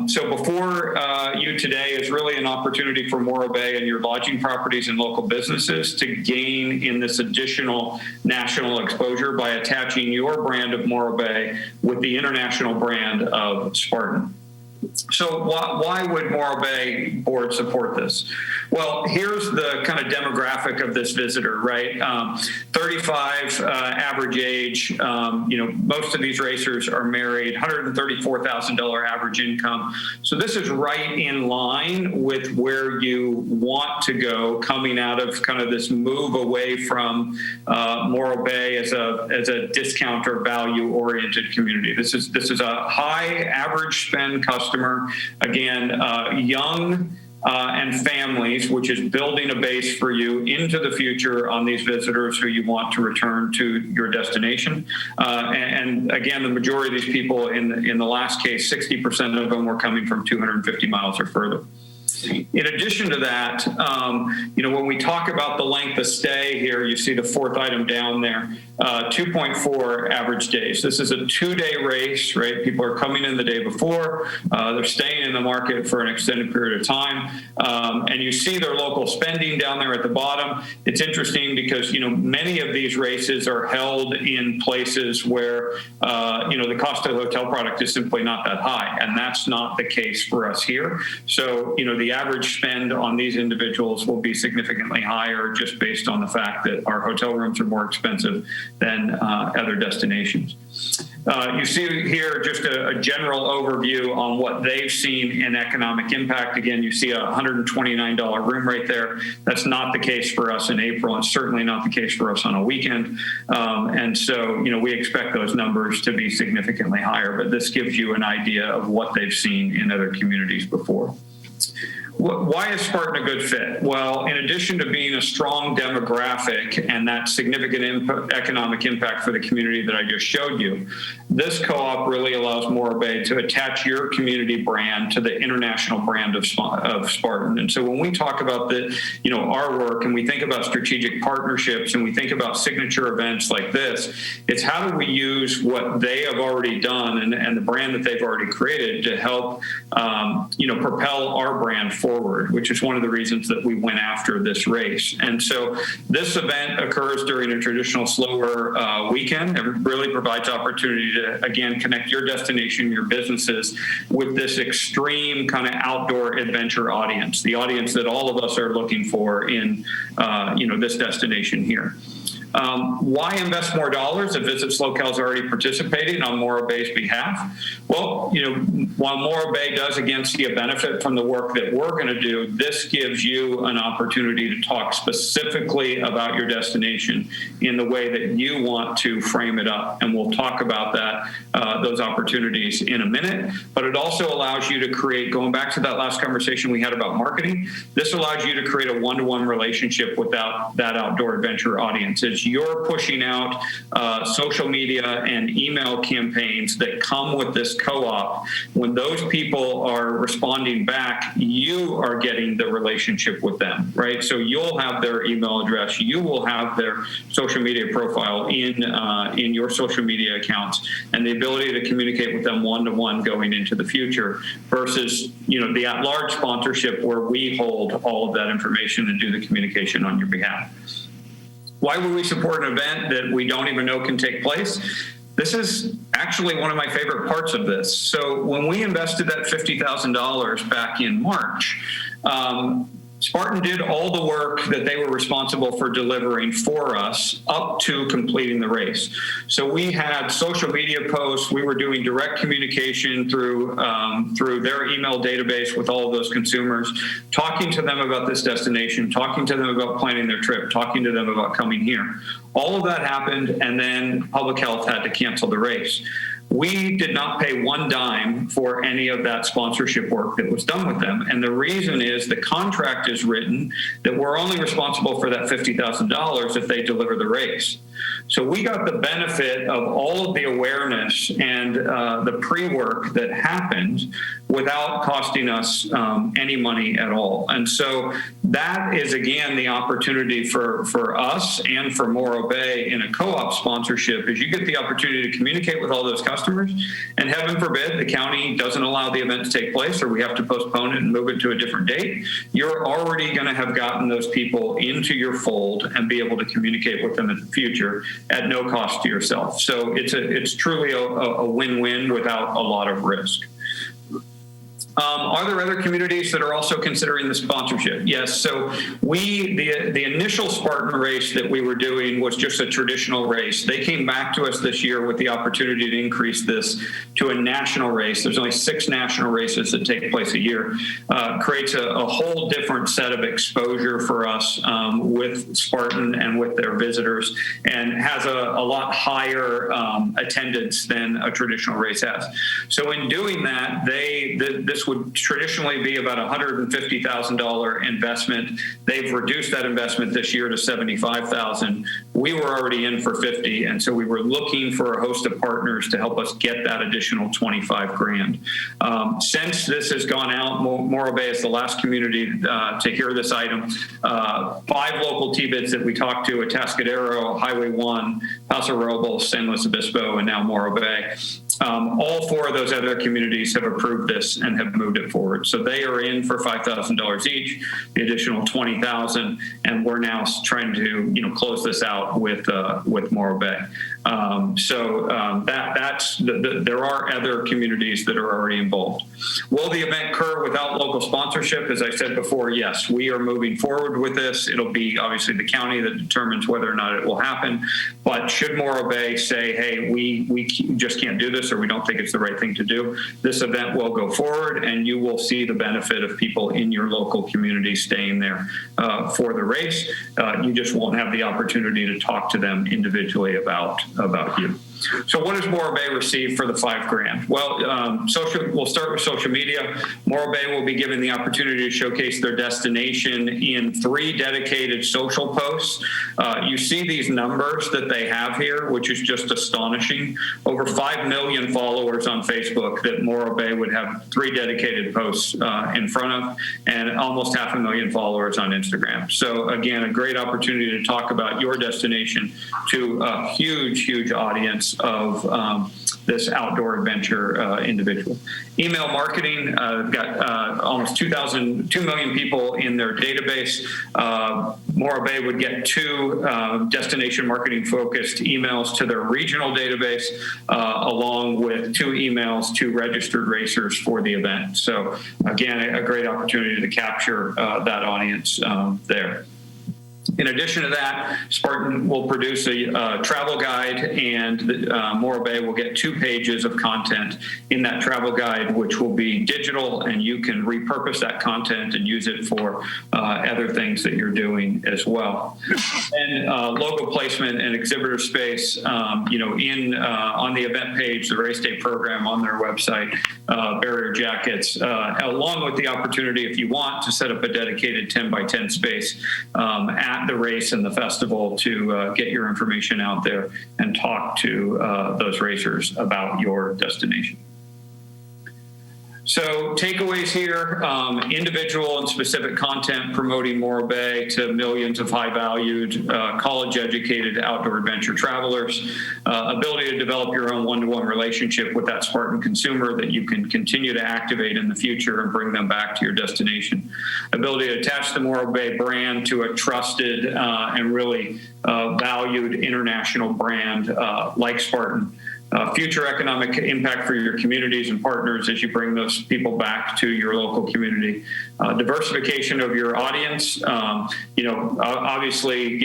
So before you today is really an opportunity for Morro Bay and your lodging properties and local businesses to gain in this additional national exposure by attaching your brand of Morro Bay with the international brand of Spartan. So why would Morro Bay board support this? Well, here's the kind of demographic of this visitor, right? 35 average age. Most of these racers are married. $134,000 average income. So this is right in line with where you want to go, coming out of kind of this move away from Morro Bay as a discount or value-oriented community. This is a high average spend customer. Again, young and families, which is building a base for you into the future on these visitors who you want to return to your destination. And again, the majority of these people in the last case, 60% of them were coming from 250 miles or further. In addition to that, when we talk about the length of stay here, you see the fourth item down there, 2.4 average days. This is a 2-day race, right? People are coming in the day before, they're staying in the market for an extended period of time, and you see their local spending down there at the bottom. It's interesting because, many of these races are held in places where, the cost of the hotel product is simply not that high, and that's not the case for us here. So, the average spend on these individuals will be significantly higher just based on the fact that our hotel rooms are more expensive than other destinations. You see here just a general overview on what they've seen in economic impact. Again, you see a $129 room right there. That's not the case for us in April. It's certainly not the case for us on a weekend. And so, we expect those numbers to be significantly higher, but this gives you an idea of what they've seen in other communities before. Why is Spartan a good fit? Well, in addition to being a strong demographic and that significant economic impact for the community that I just showed you, this co-op really allows Morro Bay to attach your community brand to the international brand of Spartan. And so when we talk about our work and we think about strategic partnerships and we think about signature events like this, it's how do we use what they have already done and the brand that they've already created to help, propel our brand forward, which is one of the reasons that we went after this race. And so this event occurs during a traditional slower weekend. It really provides opportunity to, again, connect your destination, your businesses with this extreme kind of outdoor adventure audience, the audience that all of us are looking for in, this destination here. Why invest more dollars if Visit SoCal is already participating on Morro Bay's behalf? Well, while Morro Bay does again see a benefit from the work that we're going to do, this gives you an opportunity to talk specifically about your destination in the way that you want to frame it up. And we'll talk about that, those opportunities in a minute. But it also allows you to create, going back to that last conversation we had about marketing, this allows you to create a one-to-one relationship with that outdoor adventure audience. As you're pushing out social media and email campaigns that come with this co-op, when those people are responding back, you are getting the relationship with them, right? So you'll have their email address, you will have their social media profile in your social media accounts, and the ability to communicate with them one-to-one going into the future versus, the at-large sponsorship where we hold all of that information and do the communication on your behalf. Why would we support an event that we don't even know can take place? This is actually one of my favorite parts of this. So when we invested that $50,000 back in March, Spartan did all the work that they were responsible for delivering for us up to completing the race. So we had social media posts. We were doing direct communication through their email database with all of those consumers, talking to them about this destination, talking to them about planning their trip, talking to them about coming here. All of that happened, and then public health had to cancel the race. We did not pay one dime for any of that sponsorship work that was done with them. And the reason is the contract is written that we're only responsible for that $50,000 if they deliver the race. So we got the benefit of all of the awareness and the pre-work that happened without costing us any money at all. And so that is, again, the opportunity for us and for Morro Bay in a co-op sponsorship is you get the opportunity to communicate with all those customers, and heaven forbid the county doesn't allow the event to take place or we have to postpone it and move it to a different date. You're already going to have gotten those people into your fold and be able to communicate with them in the future at no cost to yourself. So it's truly a win-win without a lot of risk. Are there other communities that are also considering the sponsorship? Yes. So the initial Spartan race that we were doing was just a traditional race. They came back to us this year with the opportunity to increase this to a national race. There's only 6 national races that take place a year. Creates a whole different set of exposure for us with Spartan and with their visitors, and has a lot higher attendance than a traditional race has. So in doing that, this would traditionally be about $150,000 investment. They've reduced that investment this year to $75,000. We were already in for $50,000, and so we were looking for a host of partners to help us get that additional $25,000. Since this has gone out, Morro Bay is the last community to hear this item. 5 local T-bids that we talked to: Atascadero, Highway 1, Paso Robles, San Luis Obispo, and now Morro Bay. All 4 of those other communities have approved this and have moved it forward. So they are in for $5,000 each, the additional $20,000, and we're now trying to close this out with Morro Bay. There are other communities that are already involved. Will the event occur without local sponsorship? As I said before, yes, we are moving forward with this. It'll be obviously the county that determines whether or not it will happen. But should Morro Bay say, hey, we just can't do this, or we don't think it's the right thing to do, this event will go forward, and you will see the benefit of people in your local community staying there for the race. You just won't have the opportunity to talk to them individually about you. So what does Morro Bay receive for the $5,000? Well, we'll start with social media. Morro Bay will be given the opportunity to showcase their destination in 3 dedicated social posts. You see these numbers that they have here, which is just astonishing. Over 5 million followers on Facebook that Morro Bay would have 3 dedicated posts in front of, and almost 500,000 followers on Instagram. So again, a great opportunity to talk about your destination to a huge, huge audience of this outdoor adventure individual. Email marketing, got almost 2 million people in their database. Morro Bay would get 2 destination marketing focused emails to their regional database, along with 2 emails to registered racers for the event. So again, a great opportunity to capture that audience there. In addition to that, Spartan will produce a travel guide, and Morro Bay will get 2 pages of content in that travel guide, which will be digital, and you can repurpose that content and use it for other things that you're doing as well. And logo placement and exhibitor space, on the event page, the race day program on their website, barrier jackets, along with the opportunity, if you want, to set up a dedicated 10 by 10 space at the race and the festival to get your information out there and talk to those racers about your destination. So takeaways here, individual and specific content promoting Morro Bay to millions of high-valued, college-educated outdoor adventure travelers, ability to develop your own one-to-one relationship with that Spartan consumer that you can continue to activate in the future and bring them back to your destination, ability to attach the Morro Bay brand to a trusted and really valued international brand like Spartan. Future economic impact for your communities and partners as you bring those people back to your local community. Diversification of your audience. Obviously,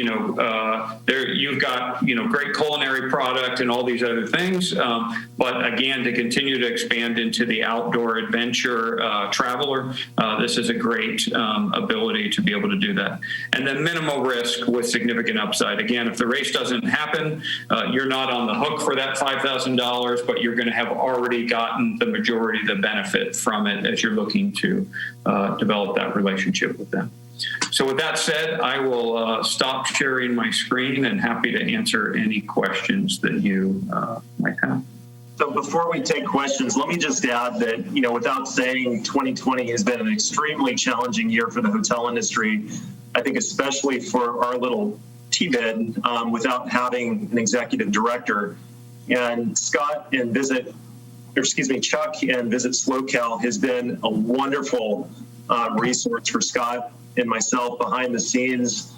there you've got great culinary product and all these other things. But again, to continue to expand into the outdoor adventure traveler, this is a great ability to be able to do that. And then minimal risk with significant upside. Again, if the race doesn't happen, you're not on the hook for that $5,000, but you're going to have already gotten the majority of the benefit from it as you're looking to develop that relationship with them. So with that said, I will stop sharing my screen and happy to answer any questions that you might have. So before we take questions, let me just add that, without saying 2020 has been an extremely challenging year for the hotel industry. I think especially for our little TBID, without having an executive director. And Chuck and Visit SlowCal has been a wonderful resource for Scott and myself behind the scenes.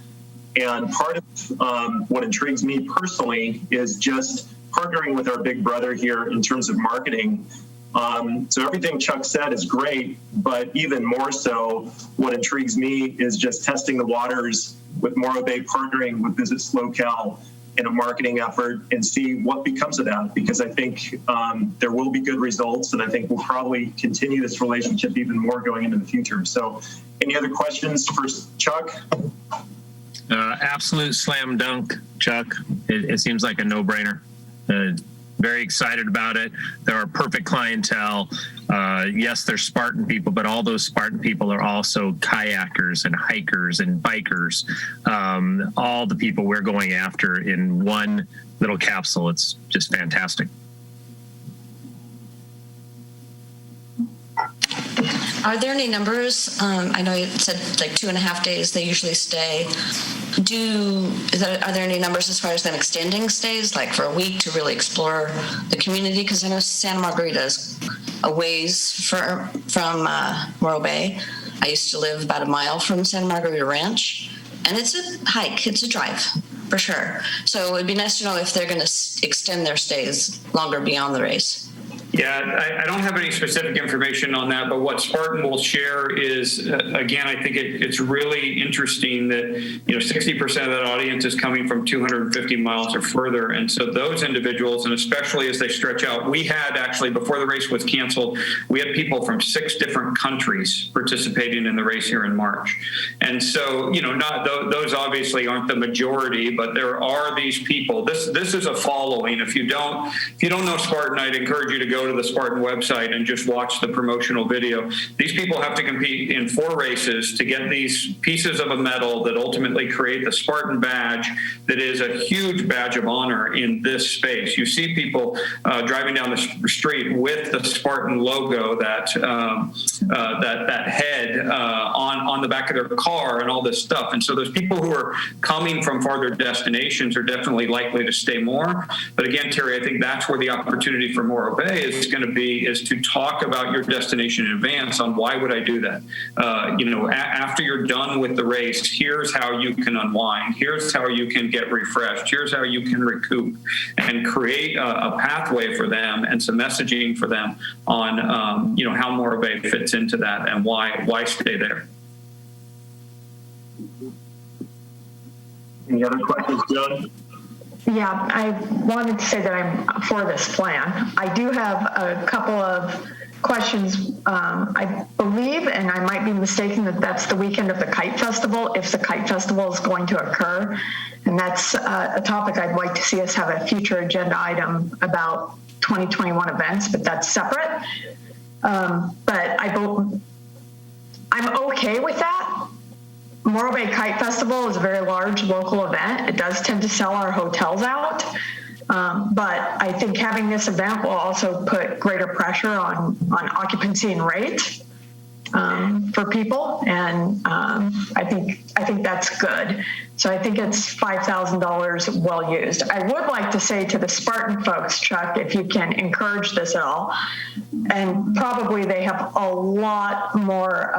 And part of what intrigues me personally is just partnering with our big brother here in terms of marketing. So everything Chuck said is great, but even more so, what intrigues me is just testing the waters with Morro Bay partnering with Visit SlowCal in a marketing effort and see what becomes of that, because I think there will be good results, and I think we'll probably continue this relationship even more going into the future. So any other questions for Chuck? Absolute slam dunk, Chuck. It seems like a no-brainer. Very excited about it. There are perfect clientele. Yes, they're Spartan people, but all those Spartan people are also kayakers and hikers and bikers. All the people we're going after in one little capsule. It's just fantastic. Are there any numbers? I know you said like 2.5 days they usually stay. Are there any numbers as far as them extending stays, like for a week to really explore the community? Because I know Santa Margarita is a ways from Morro Bay. I used to live about a mile from Santa Margarita Ranch, and it's a hike, it's a drive for sure. So it'd be nice to know if they're going to extend their stays longer beyond the race. Yeah, I don't have any specific information on that, but what Spartan will share is, again, I think it's really interesting that, 60% of that audience is coming from 250 miles or further. And so those individuals, and especially as they stretch out, we had actually, before the race was canceled, we had people from 6 different countries participating in the race here in March. And so, those obviously aren't the majority, but there are these people. This is a following. If you don't know Spartan, I'd encourage you to go to the Spartan website and just watch the promotional video. These people have to compete in 4 races to get these pieces of a medal that ultimately create the Spartan badge that is a huge badge of honor in this space. You see people driving down the street with the Spartan logo, that head on the back of their car and all this stuff. And so those people who are coming from farther destinations are definitely likely to stay more. But again, Terry, I think that's where the opportunity for Morro Bay is going to be, is to talk about your destination in advance on why would I do that. After you're done with the race, here's how you can unwind. Here's how you can get refreshed. Here's how you can recoup, and create a pathway for them and some messaging for them on, how Morro Bay fits into that and why stay there. Any other questions, Joan? Yeah, I wanted to say that I'm for this plan. I do have a couple of questions. I believe, and I might be mistaken, that that's the weekend of the Kite Festival, if the Kite Festival is going to occur. And that's a topic I'd like to see us have a future agenda item about 2021 events, but that's separate. But I'm okay with that. Morro Bay Kite Festival is a very large local event. It does tend to sell our hotels out. But I think having this event will also put greater pressure on occupancy and rate for people. And I think that's good. So I think it's $5,000 well used. I would like to say to the Spartan folks, Chuck, if you can encourage this at all, and probably they have a lot more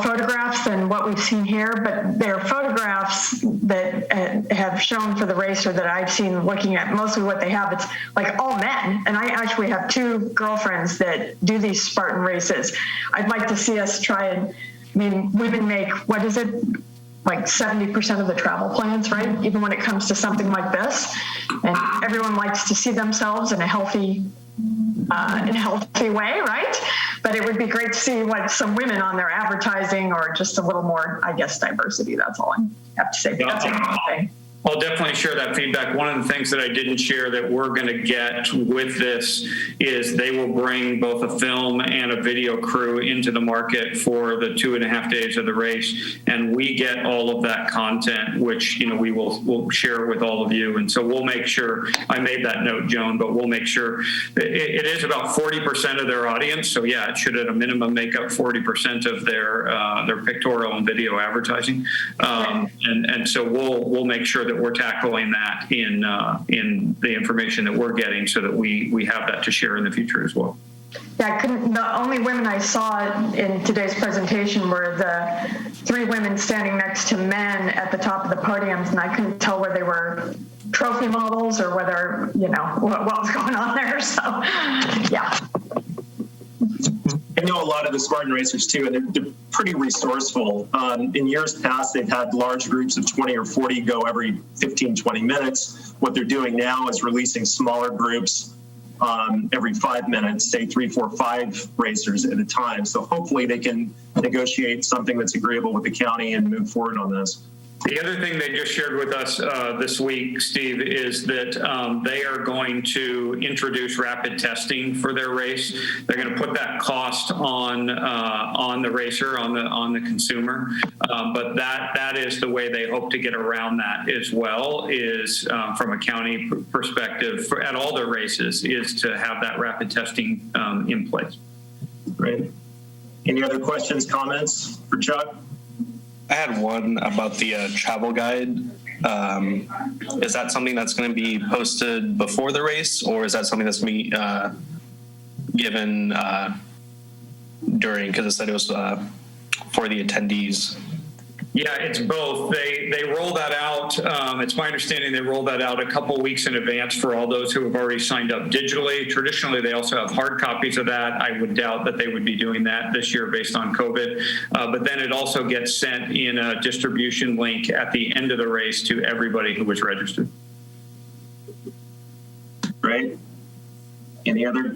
photographs than what we've seen here, but they're photographs that have shown for the race, or that I've seen looking at mostly what they have. It's like all men. And I actually have 2 girlfriends that do these Spartan races. I'd like to see us try and, women make, what is it? Like 70% of the travel plans, right? Even when it comes to something like this. And everyone likes to see themselves in a healthy way, right? But it would be great to see like some women on their advertising, or just a little more, I guess, diversity. That's all I have to say. But that's a thing. I'll definitely share that feedback. One of the things that I didn't share that we're going to get with this is they will bring both a film and a video crew into the market for the 2.5 days of the race. And we get all of that content, which, we'll share with all of you. And so we'll make sure, I made that note, Joan, but we'll make sure it is about 40% of their audience. So yeah, it should at a minimum make up 40% of their pictorial and video advertising. And so we'll make sure that we're tackling that in the information that we're getting, so that we have that to share in the future as well. Yeah, the only women I saw in today's presentation were the 3 women standing next to men at the top of the podiums, and I couldn't tell whether they were trophy models or whether, what was going on there. So, yeah. I know a lot of the Spartan racers too, and they're pretty resourceful. In years past, they've had large groups of 20 or 40 go every 15, 20 minutes. What they're doing now is releasing smaller groups every 5 minutes, say 3, 4, 5 racers at a time. So hopefully they can negotiate something that's agreeable with the county and move forward on this. The other thing they just shared with us this week, Steve, is that they are going to introduce rapid testing for their race. They're going to put that cost on the racer, on the consumer. But that is the way they hope to get around that as well, is from a county perspective at all their races, is to have that rapid testing in place. Great. Any other questions, comments for Chuck? I had one about the travel guide. Is that something that's going to be posted before the race, or is that something that's going to be given during? Because it said it was for the attendees. Yeah, it's both. They roll that out. It's my understanding they roll that out a couple weeks in advance for all those who have already signed up digitally. Traditionally, they also have hard copies of that. I would doubt that they would be doing that this year based on COVID. But then it also gets sent in a distribution link at the end of the race to everybody who was registered. Great. Any other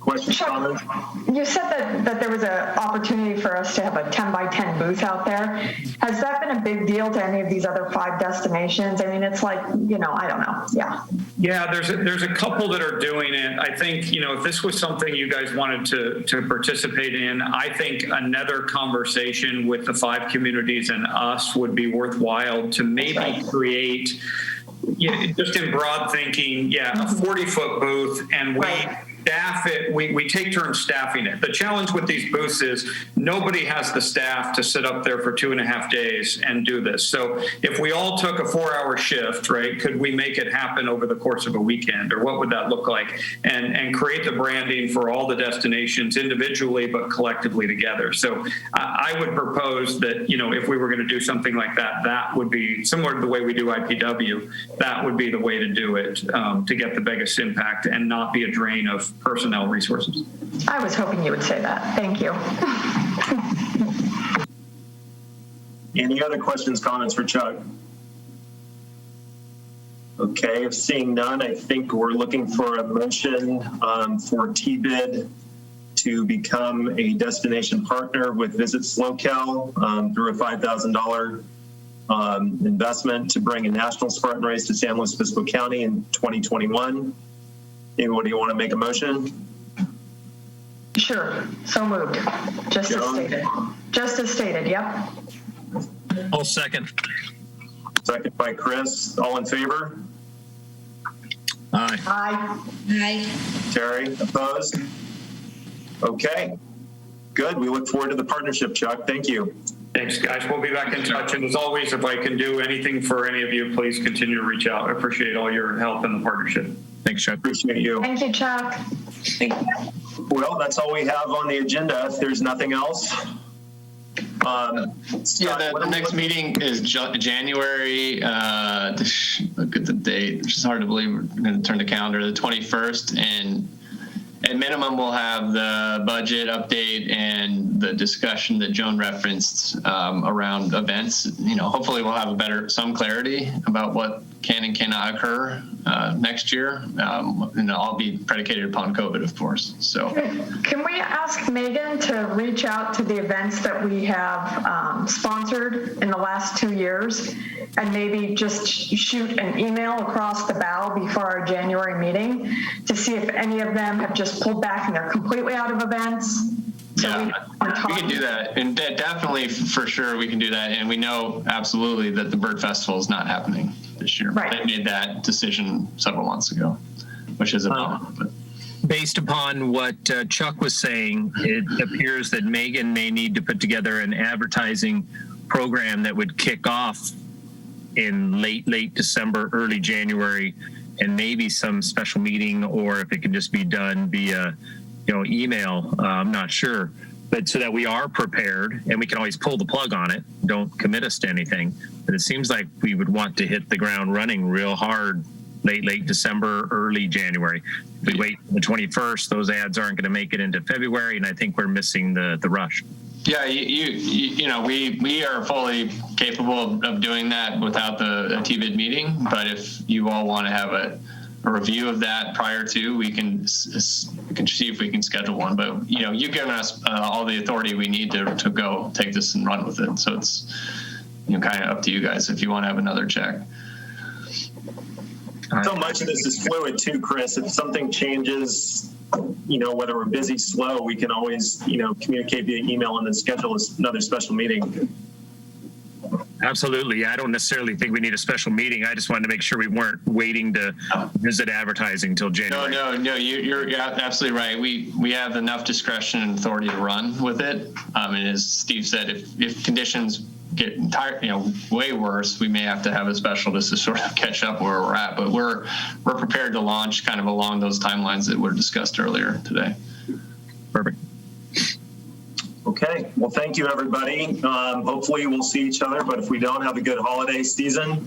questions, comments? You said that there was an opportunity for us to have a 10 by 10 booth out there. Has that been a big deal to any of these other 5 destinations? I mean, it's like, I don't know. Yeah. Yeah, there's a couple that are doing it. I think, if this was something you guys wanted to participate in, I think another conversation with the 5 communities and us would be worthwhile to maybe create, just in broad thinking, a 40-foot booth, and we staff it. We take turns staffing it. The challenge with these booths is nobody has the staff to sit up there for 2.5 days and do this. So if we all took a 4-hour shift, right, could we make it happen over the course of a weekend, or what would that look like? And create the branding for all the destinations individually, but collectively together. So I would propose that, if we were going to do something like that, that would be similar to the way we do IPW. That would be the way to do it, to get the biggest impact and not be a drain of personnel resources. I was hoping you would say that. Thank you. Any other questions, comments for Chuck? Okay, if seeing none, I think we're looking for a motion for TBID to become a destination partner with Visit SoCal through a $5,000 investment to bring a national Spartan race to San Luis Obispo County in 2021. Anybody want to make a motion? Sure, so moved. Just as stated. Just as stated, yep. I'll second. Second by Chris. All in favor? Aye. Aye. Aye. Terry, opposed? Okay, good. We look forward to the partnership, Chuck. Thank you. Thanks, guys. We'll be back in touch. And as always, if I can do anything for any of you, please continue to reach out. I appreciate all your help in the partnership. Thanks, Chuck. Appreciate you. Thank you, Chuck. Well, that's all we have on the agenda. If there's nothing else. Yeah, the next meeting is January, look at the date, it's just hard to believe we're going to turn the calendar, the 21st, and at minimum we'll have the budget update and the discussion that Joan referenced around events. You know, hopefully we'll have some clarity about what can and cannot occur next year, and all be predicated upon COVID, of course. So, can we ask Megan to reach out to the events that we have sponsored in the last 2 years, and maybe just shoot an email across the bow before our January meeting to see if any of them have just pulled back and they're completely out of events? So yeah, we can do that, and definitely for sure we can do that. And we know absolutely that the Bird Festival is not happening this year. Right. They made that decision several months ago, which is a bummer. But Based upon what Chuck was saying, it appears that Megan may need to put together an advertising program that would kick off in late December, early January, and maybe some special meeting, or if it can just be done via email, I'm not sure, but so that we are prepared and we can always pull the plug on it. Don't commit us to anything, but it seems like we would want to hit the ground running real hard late December, early January. If we wait the 21st, those ads aren't going to make it into February, and I think we're missing the rush. yeah, we are fully capable of doing that without the TBID meeting. But if you all want to have a review of that prior to, we can see if we can schedule one. But you've given us all the authority we need to go take this and run with it. So it's kind of up to you guys if you want to have another check. So much of this is fluid too, Chris. If something changes, whether we're busy, slow, we can always communicate via email and then schedule another special meeting. Absolutely. I don't necessarily think we need a special meeting. I just wanted to make sure we weren't waiting to visit advertising until January. No, you're absolutely right. We have enough discretion and authority to run with it. And as Steve said, if conditions get way worse, we may have to have a special just to sort of catch up where we're at. But we're prepared to launch kind of along those timelines that were discussed earlier today. Perfect. Okay, well, thank you, everybody. Hopefully we'll see each other, but if we don't, have a good holiday season.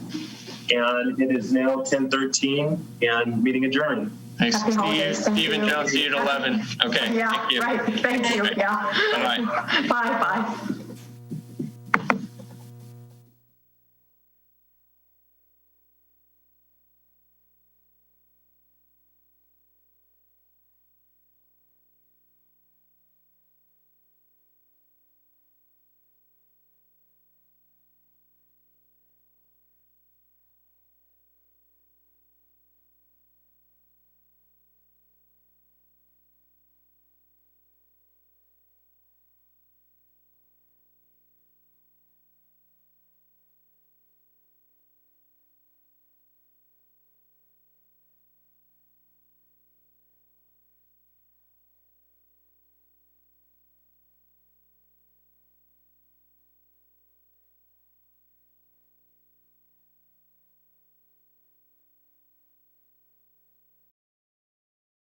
And it is now 10:13 and meeting adjourned. Thanks, Happy holidays. Thank Steve and you. Joan. See you at 11. Okay. Yeah, thank you. right. Thank you. Okay. Yeah. Bye-bye. Bye-bye.